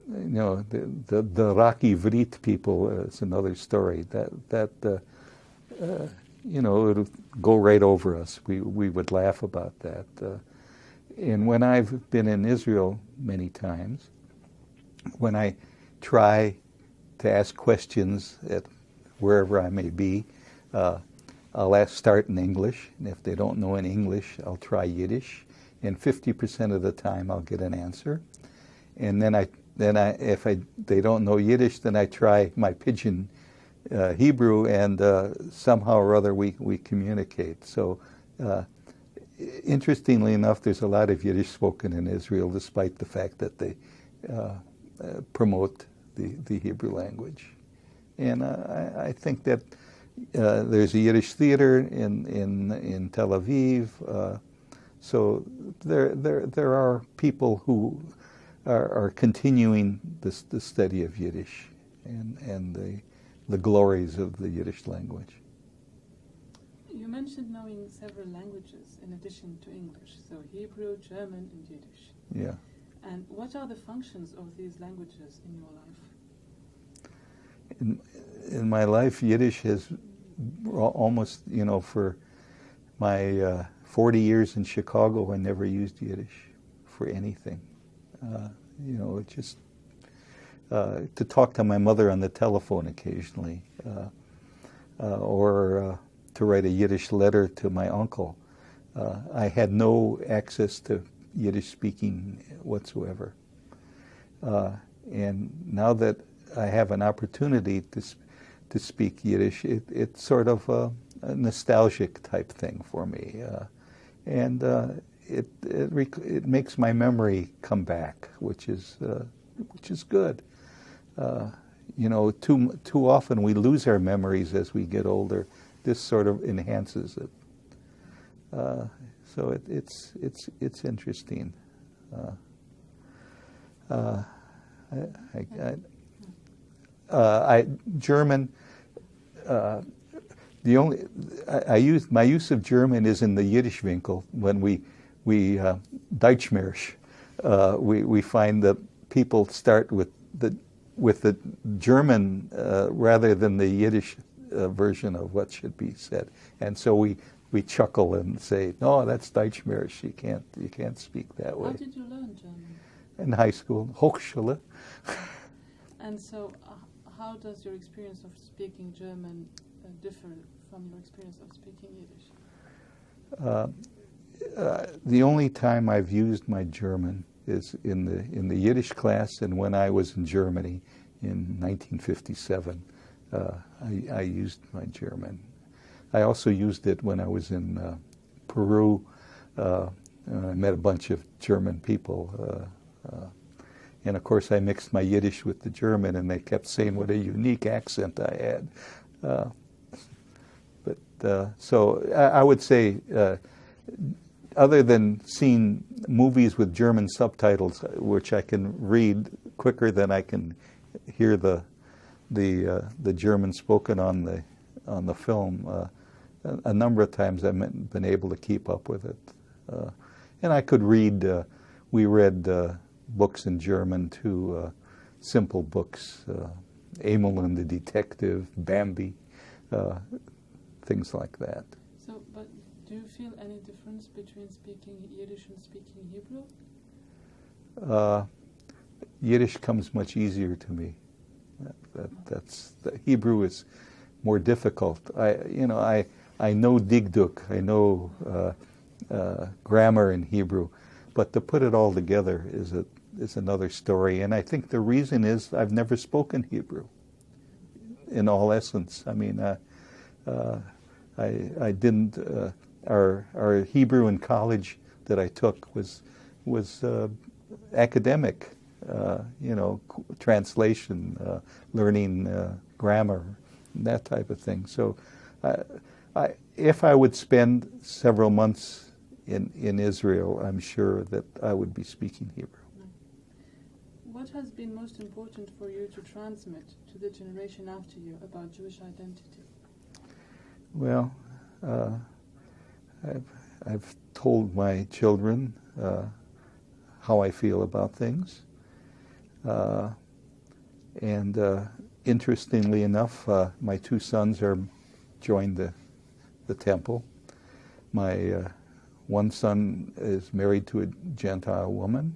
The Rocky Vrit people is another story. That it would go right over us. We would laugh about that. And when I've been in Israel many times, when I try to ask questions at wherever I may be, I'll start in English, and if they don't know in English, I'll try Yiddish, and 50% of the time I'll get an answer. And then if they don't know Yiddish, then I try my pidgin Hebrew, and somehow or other we communicate. So, interestingly enough, there's a lot of Yiddish spoken in Israel, despite the fact that they promote the Hebrew language. And I think that there's a Yiddish theater in Tel Aviv. So there are people who are continuing the study of Yiddish and the glories of the Yiddish language. You mentioned knowing several languages in addition to English, so Hebrew, German, and Yiddish. Yeah. And what are the functions of these languages in your life? In my life, Yiddish has almost, for my 40 years in Chicago, I never used Yiddish for anything. Just to talk to my mother on the telephone occasionally, or to write a Yiddish letter to my uncle. I had no access to Yiddish speaking whatsoever. And now that I have an opportunity to speak Yiddish, it's sort of a nostalgic type thing for me, and it makes my memory come back, which is good. Too often we lose our memories as we get older. This sort of enhances it. So it's interesting. German. My use of German is in the yidish-vinkl when we Deutschmarsch. We find that people start with the German rather than the Yiddish version of what should be said, and so we chuckle and say, "No, that's Deutschmarsch. You can't speak that way." How did you learn German? In high school, Hochschule. And so, how does your experience of speaking German differ from your experience of speaking Yiddish? The only time I've used my German is in the Yiddish class, and when I was in Germany in 1957, I used my German. I also used it when I was in Peru. I met a bunch of German people, and of course I mixed my Yiddish with the German, and they kept saying what a unique accent I had. So I would say, other than seeing movies with German subtitles, which I can read quicker than I can hear the German spoken on the film, a number of times I've been able to keep up with it, and I could read. We read books in German too, simple books, Emil and the Detective, Bambi. Things like that. So, but do you feel any difference between speaking Yiddish and speaking Hebrew? Yiddish comes much easier to me. The Hebrew is more difficult. I know digduk, I know grammar in Hebrew, but to put it all together is another story. And I think the reason is I've never spoken Hebrew. In all essence, I mean. I didn't. Our Hebrew in college that I took was academic. Translation, learning grammar, that type of thing. So, if I would spend several months in Israel, I'm sure that I would be speaking Hebrew. What has been most important for you to transmit to the generation after you about Jewish identity? Well, I've told my children how I feel about things. And interestingly enough, my two sons joined the temple. My one son is married to a Gentile woman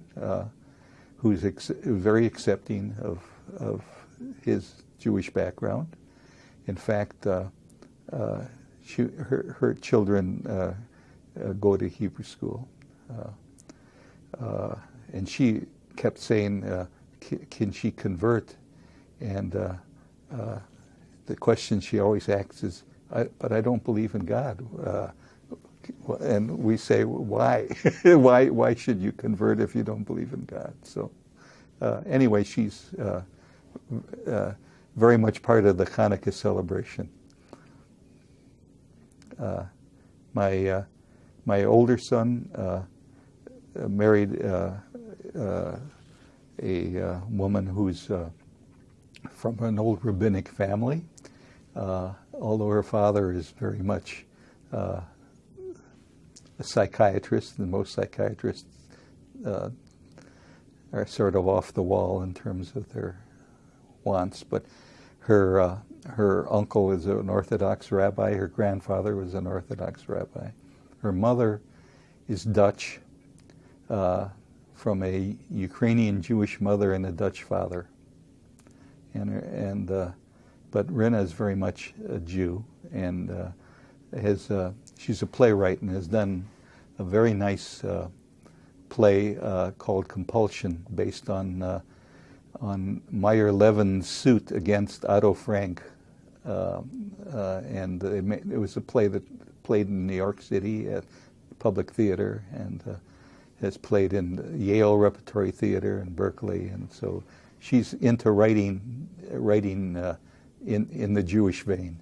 who's very accepting of his Jewish background. In fact, her children go to Hebrew school, and she kept saying, can she convert? And the question she always asks is, but I don't believe in God. And we say, why? Why should you convert if you don't believe in God? So anyway, she's very much part of the Hanukkah celebration. My older son married a woman who's from an old rabbinic family, although her father is very much a psychiatrist, and most psychiatrists are sort of off the wall in terms of their wants. But her uncle is an Orthodox rabbi. Her grandfather was an Orthodox rabbi. Her mother is Dutch, from a Ukrainian Jewish mother and a Dutch father. But Rina is very much a Jew, and she's a playwright and has done a very nice play called Compulsion, based on Meyer Levin's suit against Otto Frank, and it was a play that played in New York City at the Public Theater, and has played in Yale Repertory Theater in Berkeley, and so she's into writing in the Jewish vein.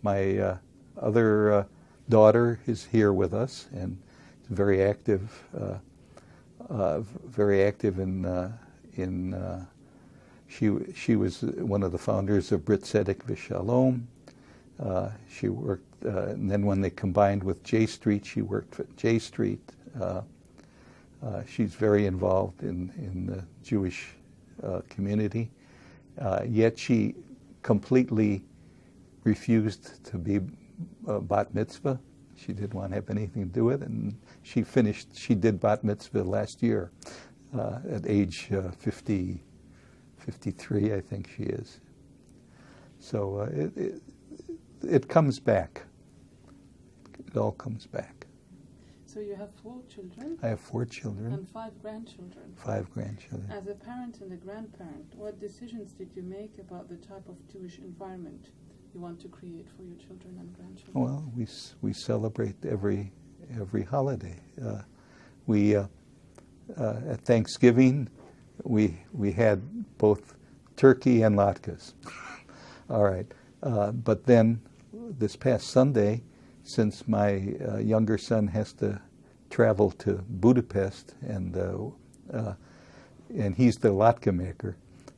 My other daughter is here with us, and is very active in. She was one of the founders of Brit Tzedek V'Shalom. She worked, and then when they combined with J Street, she worked for J Street. She's very involved in the Jewish community, yet she completely refused to be bat mitzvah. She didn't want to have anything to do with it, and she did bat mitzvah last year at age 53, I think she is. So it comes back. It all comes back. So you have 4 children? I have 4 children. And 5 grandchildren? 5 grandchildren. As a parent and a grandparent, what decisions did you make about the type of Jewish environment you want to create for your children and grandchildren? Well, we celebrate every holiday. At Thanksgiving, we had both turkey and latkes. All right. But then this past Sunday, since my younger son has to travel to Budapest, and he's the latke maker,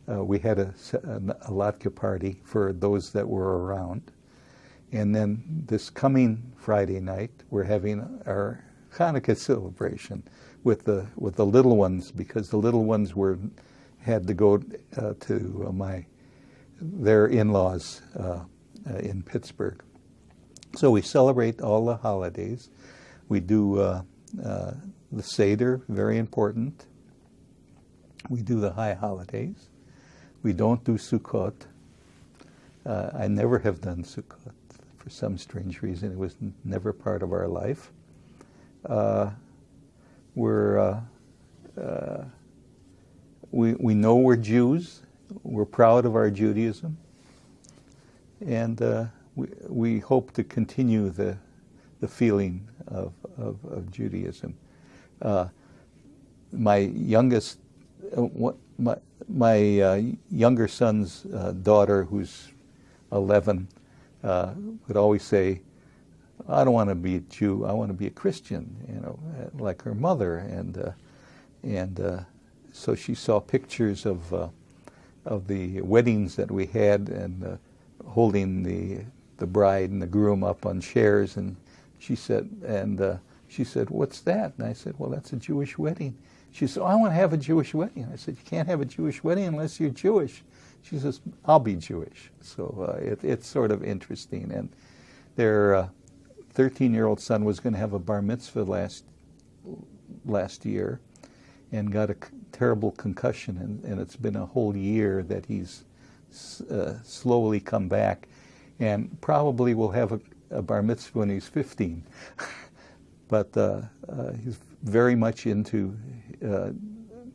we had a latke party for those that were around. And then this coming Friday night, we're having our Hanukkah celebration with the little ones, because the little ones had to go to their in-laws in Pittsburgh. So we celebrate all the holidays. We do the Seder, very important. We do the high holidays. We don't do Sukkot. I never have done Sukkot for some strange reason. It was never part of our life. We know we're Jews. We're proud of our Judaism, and we hope to continue the feeling of Judaism. My youngest, my younger son's daughter, who's 11, would always say, "I don't want to be a Jew. I want to be a Christian," like her mother. And so she saw pictures of the weddings that we had, and holding the bride and the groom up on chairs, and she said, "What's that?" And I said, "Well, that's a Jewish wedding." She said, "Oh, I want to have a Jewish wedding." I said, "You can't have a Jewish wedding unless you're Jewish." She says, "I'll be Jewish." So it's sort of interesting. And their 13-year-old son was going to have a bar mitzvah last year, and got a terrible concussion, and it's been a whole year that he's slowly come back, and probably will have a bar mitzvah when he's 15. But he's very much into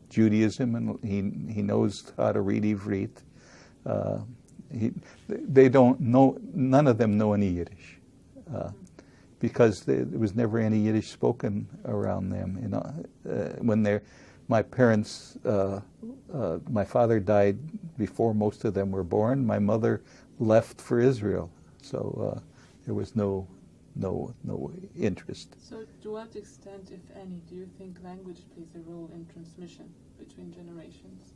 Judaism, and he knows how to read Ivrit. They don't know, none of them know any Yiddish, because there was never any Yiddish spoken around them. When my parents, my father died before most of them were born. My mother left for Israel, so there was no interest. So to what extent, if any, do you think language plays a role in transmission between generations?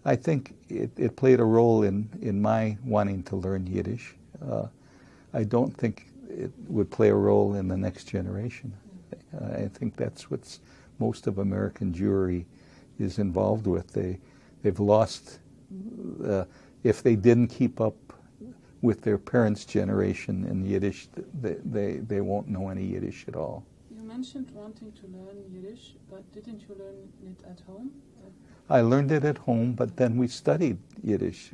I think it played a role in my wanting to learn Yiddish. I don't think it would play a role in the next generation. I think that's what most of American Jewry is involved with. They've lost, if they didn't keep up with their parents' generation in Yiddish, they won't know any Yiddish at all. You mentioned wanting to learn Yiddish, but didn't you learn it at home? I learned it at home, but then we studied Yiddish.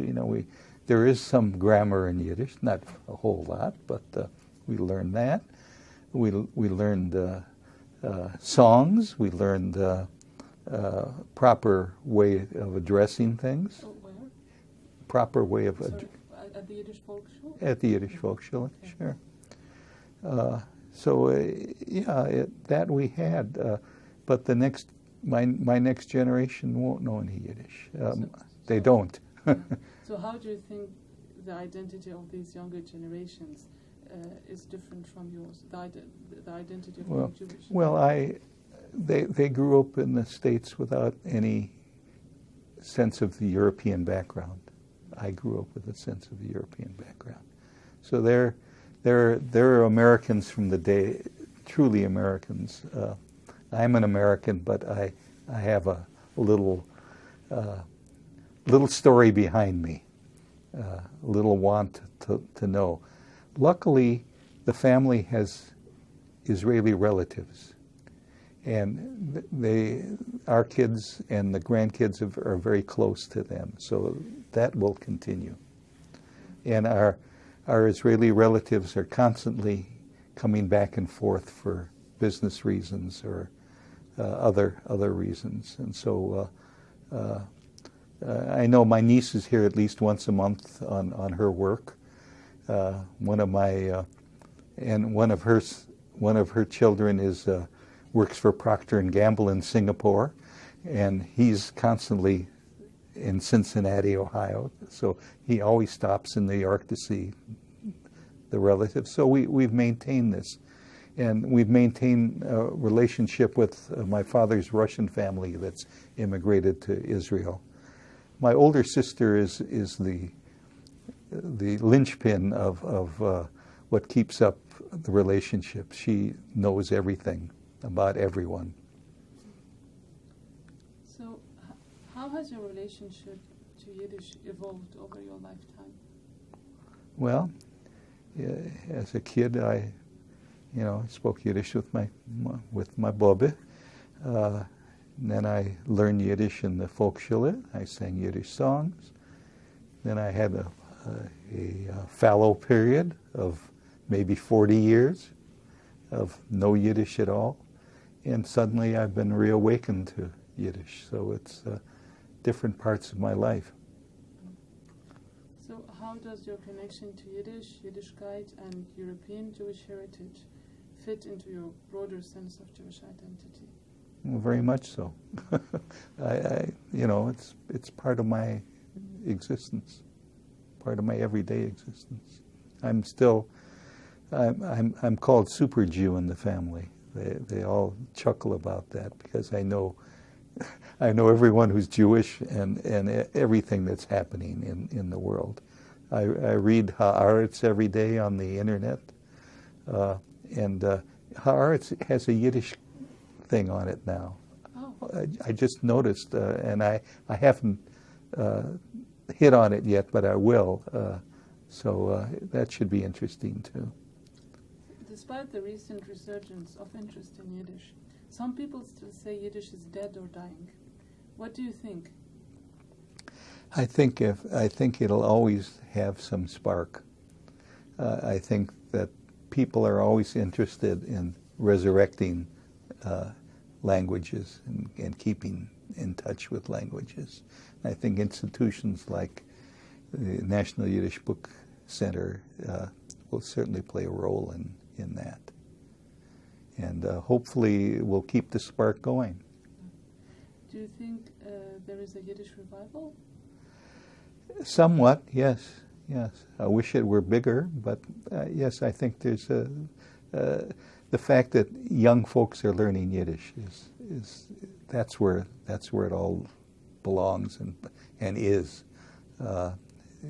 There is some grammar in Yiddish, not a whole lot, but we learned that. We learned songs. We learned proper way of addressing things. Oh, where? Proper way of at the Yiddish folkshul? At the Yiddish folkshul, okay. Sure. That we had, but my next generation won't know any Yiddish. They don't. So how do you think the identity of these younger generations is different from yours? The identity of being Jewish? Well, they grew up in the States without any sense of the European background. I grew up with a sense of the European background. So they're Americans from the day, truly Americans. I'm an American, but I have a little story behind me, a little want to know. Luckily, the family has Israeli relatives, and our kids and the grandkids are very close to them, so that will continue. And our Israeli relatives are constantly coming back and forth for business reasons or other reasons, and so I know my niece is here at least once a month on her work. One of her children works for Procter & Gamble in Singapore, and he's constantly in Cincinnati, Ohio. So he always stops in New York to see the relatives. So we've maintained this, and we've maintained a relationship with my father's Russian family that's immigrated to Israel. My older sister is the linchpin of what keeps up the relationship. She knows everything about everyone. So how has your relationship to Yiddish evolved over your lifetime? Well, as a kid, I spoke Yiddish with my bobe. And then I learned Yiddish in the folkshul. I sang Yiddish songs. Then I had a fallow period of maybe 40 years of no Yiddish at all. And suddenly I've been reawakened to Yiddish. So different parts of my life. So how does your connection to Yiddish, Yiddishkeit, and European Jewish heritage fit into your broader sense of Jewish identity? Well, very much so. It's part of my existence, part of my everyday existence. I'm called Super Jew in the family. They all chuckle about that because I know everyone who's Jewish and everything that's happening in the world. I read Haaretz every day on the internet, and Haaretz has a Yiddish thing on it now. Oh. I just noticed, and I haven't hit on it yet, but I will. So that should be interesting too. Despite the recent resurgence of interest in Yiddish, some people still say Yiddish is dead or dying. What do you think? I think it'll always have some spark. I think that people are always interested in resurrecting languages and keeping in touch with languages. I think institutions like the National Yiddish Book Center will certainly play a role in that. And hopefully we'll keep the spark going. Do you think there is a Yiddish revival? Somewhat, yes. I wish it were bigger, but yes, I think there's the fact that young folks are learning Yiddish is that's where it all belongs and is.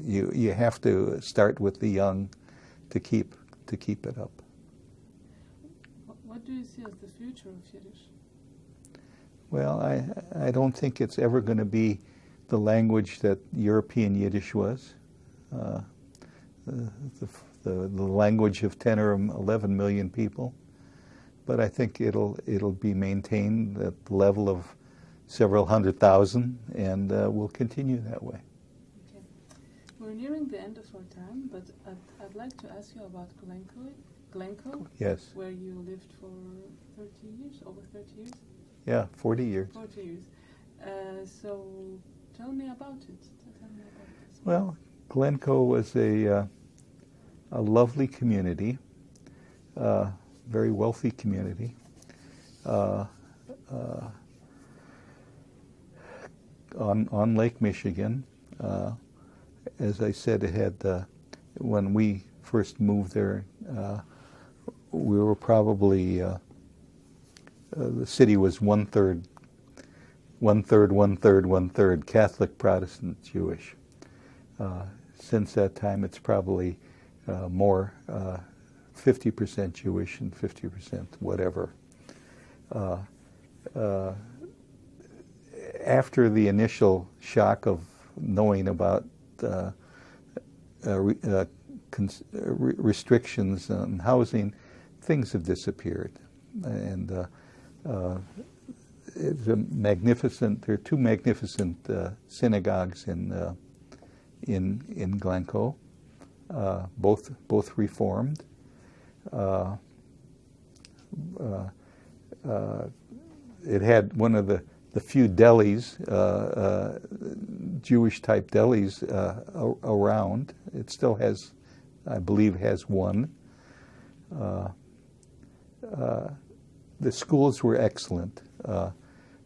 You have to start with the young to keep it up. What do you see as the future of Yiddish? Well, I don't think it's ever going to be the language that European Yiddish was, the language of 10 or 11 million people. But I think it'll be maintained at the level of several 100,000, and will continue that way. Okay. We're nearing the end of our time, but I'd like to ask you about Glencoe. Yes. Where you lived for 30 years, over 30 years? Yeah, 40 years. 40 years. So tell me about it. Tell me about this. Well, Glencoe was a lovely community, very wealthy community. On Lake Michigan. As I said, it had, when we first moved there, we were probably, the city was one third Catholic, Protestant, Jewish. Since that time, it's probably more 50% Jewish and 50% whatever. After the initial shock of knowing about restrictions on housing, things have disappeared. And it's a magnificent. There are two magnificent synagogues in Glencoe, both Reformed. It had one of the few delis, Jewish-type delis around. It still has, I believe, has one. The schools were excellent.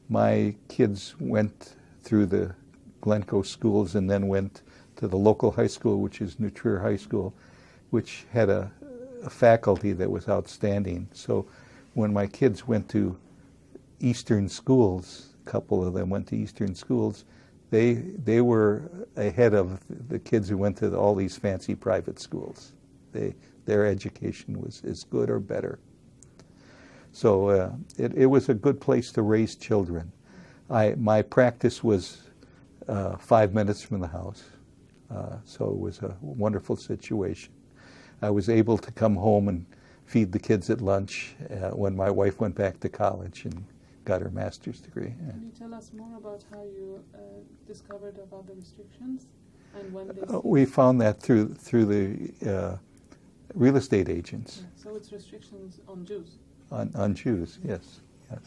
My kids went through the Glencoe schools and then went to the local high school, which is New Trier High School, which had a faculty that was outstanding. So when my kids went to Eastern schools, a couple of them went to Eastern schools, they were ahead of the kids who went to all these fancy private schools. Their education was as good or better. So it was a good place to raise children. My practice was 5 minutes from the house, so it was a wonderful situation. I was able to come home and feed the kids at lunch when my wife went back to college and got her master's degree. Can you tell us more about how you discovered about the restrictions and when they? We found that through the real estate agents. Yeah, so it's restrictions on Jews. On Jews, yes.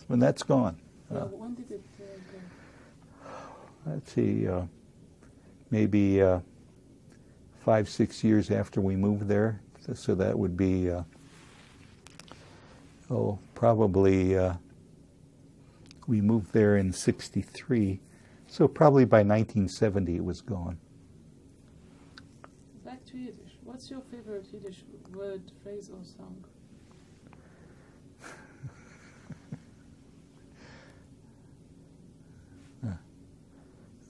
And that's gone. When did it go? let's see, maybe 5-6 years after we moved there. So that would be, probably we moved there in 1963. So probably by 1970 it was gone. Back to Yiddish. What's your favorite Yiddish word, phrase, or song?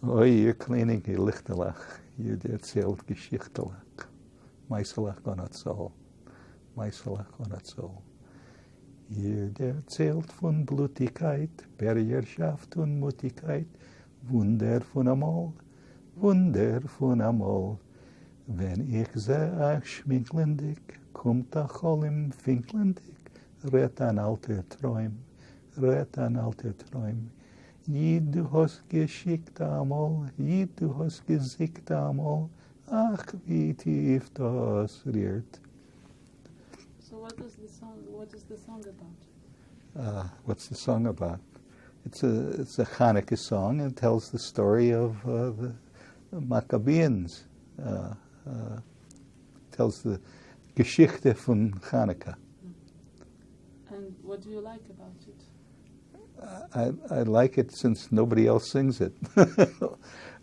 Oy, ihr kleine Lichtelach, ihr erzählt Geschichtelach. Meiselach on het Zoll. Meiselach on het Zoll. Ihr erzählt von Blutigkeit, Bergerschaft und Mutigkeit, Wunder von amol, Wunder von amol. Wenn ich seh ach schminklendig, kommt ach Cholem Winklendig, red an alter Träum, red an alter Träum. Jid du hast geschickt amol, Jid du hast gesickt amol, ach wie tief das rührt. So what is the song about? What's the song about? It's a Hanukkah song, and tells the story of the Maccabeans. Tells the Geschichte von Hanukkah. And what do you like about it? I like it since nobody else sings it.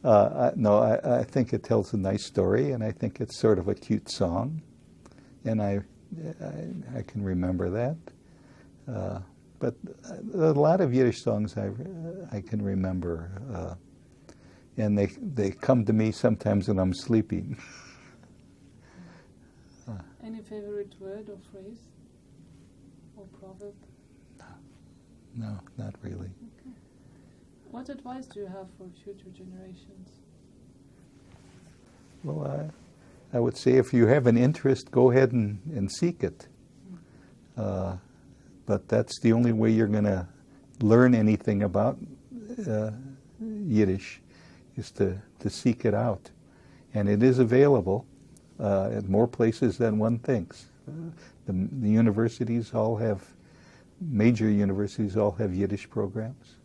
I think it tells a nice story, and I think it's sort of a cute song, and I can remember that. But a lot of Yiddish songs I can remember, and they come to me sometimes when I'm sleeping. Any favorite word or phrase or proverb? No, not really. Okay. What advice do you have for future generations? Well, I would say if you have an interest, go ahead and seek it. But that's the only way you're going to learn anything about Yiddish, is to seek it out. And it is available at more places than one thinks. The universities all have, major universities all have Yiddish programs.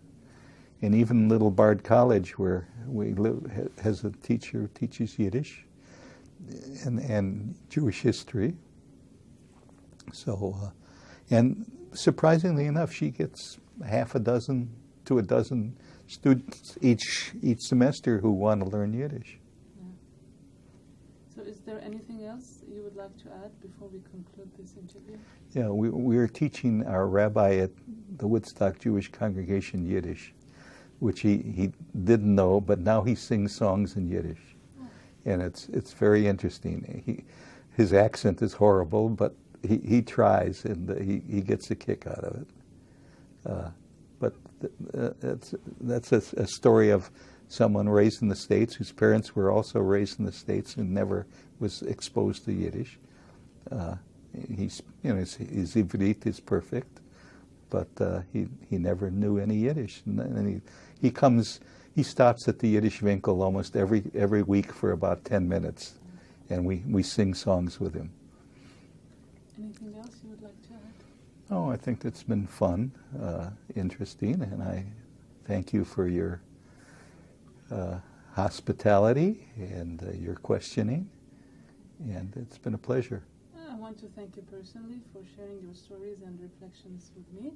And even Little Bard College, where we live, has a teacher who teaches Yiddish and Jewish history. So, and surprisingly enough, she gets half a dozen to a dozen students each semester who want to learn Yiddish. Yeah. So is there anything else you would like to add before we conclude this interview? Yeah, we are teaching our rabbi at the Woodstock Jewish Congregation Yiddish, which he didn't know, but now he sings songs in Yiddish. Oh. And it's very interesting. His accent is horrible, but he tries, and he gets a kick out of it. But that's a story of someone raised in the States whose parents were also raised in the States and never was exposed to Yiddish. His Ivrit is perfect, but he never knew any Yiddish. And he stops at the yidish-vinkl almost every week for about 10 minutes, and we sing songs with him. Anything else you would like to add? Oh, I think that's been fun, interesting, and I thank you for your hospitality and your questioning, and it's been a pleasure. I want to thank you personally for sharing your stories and reflections with me.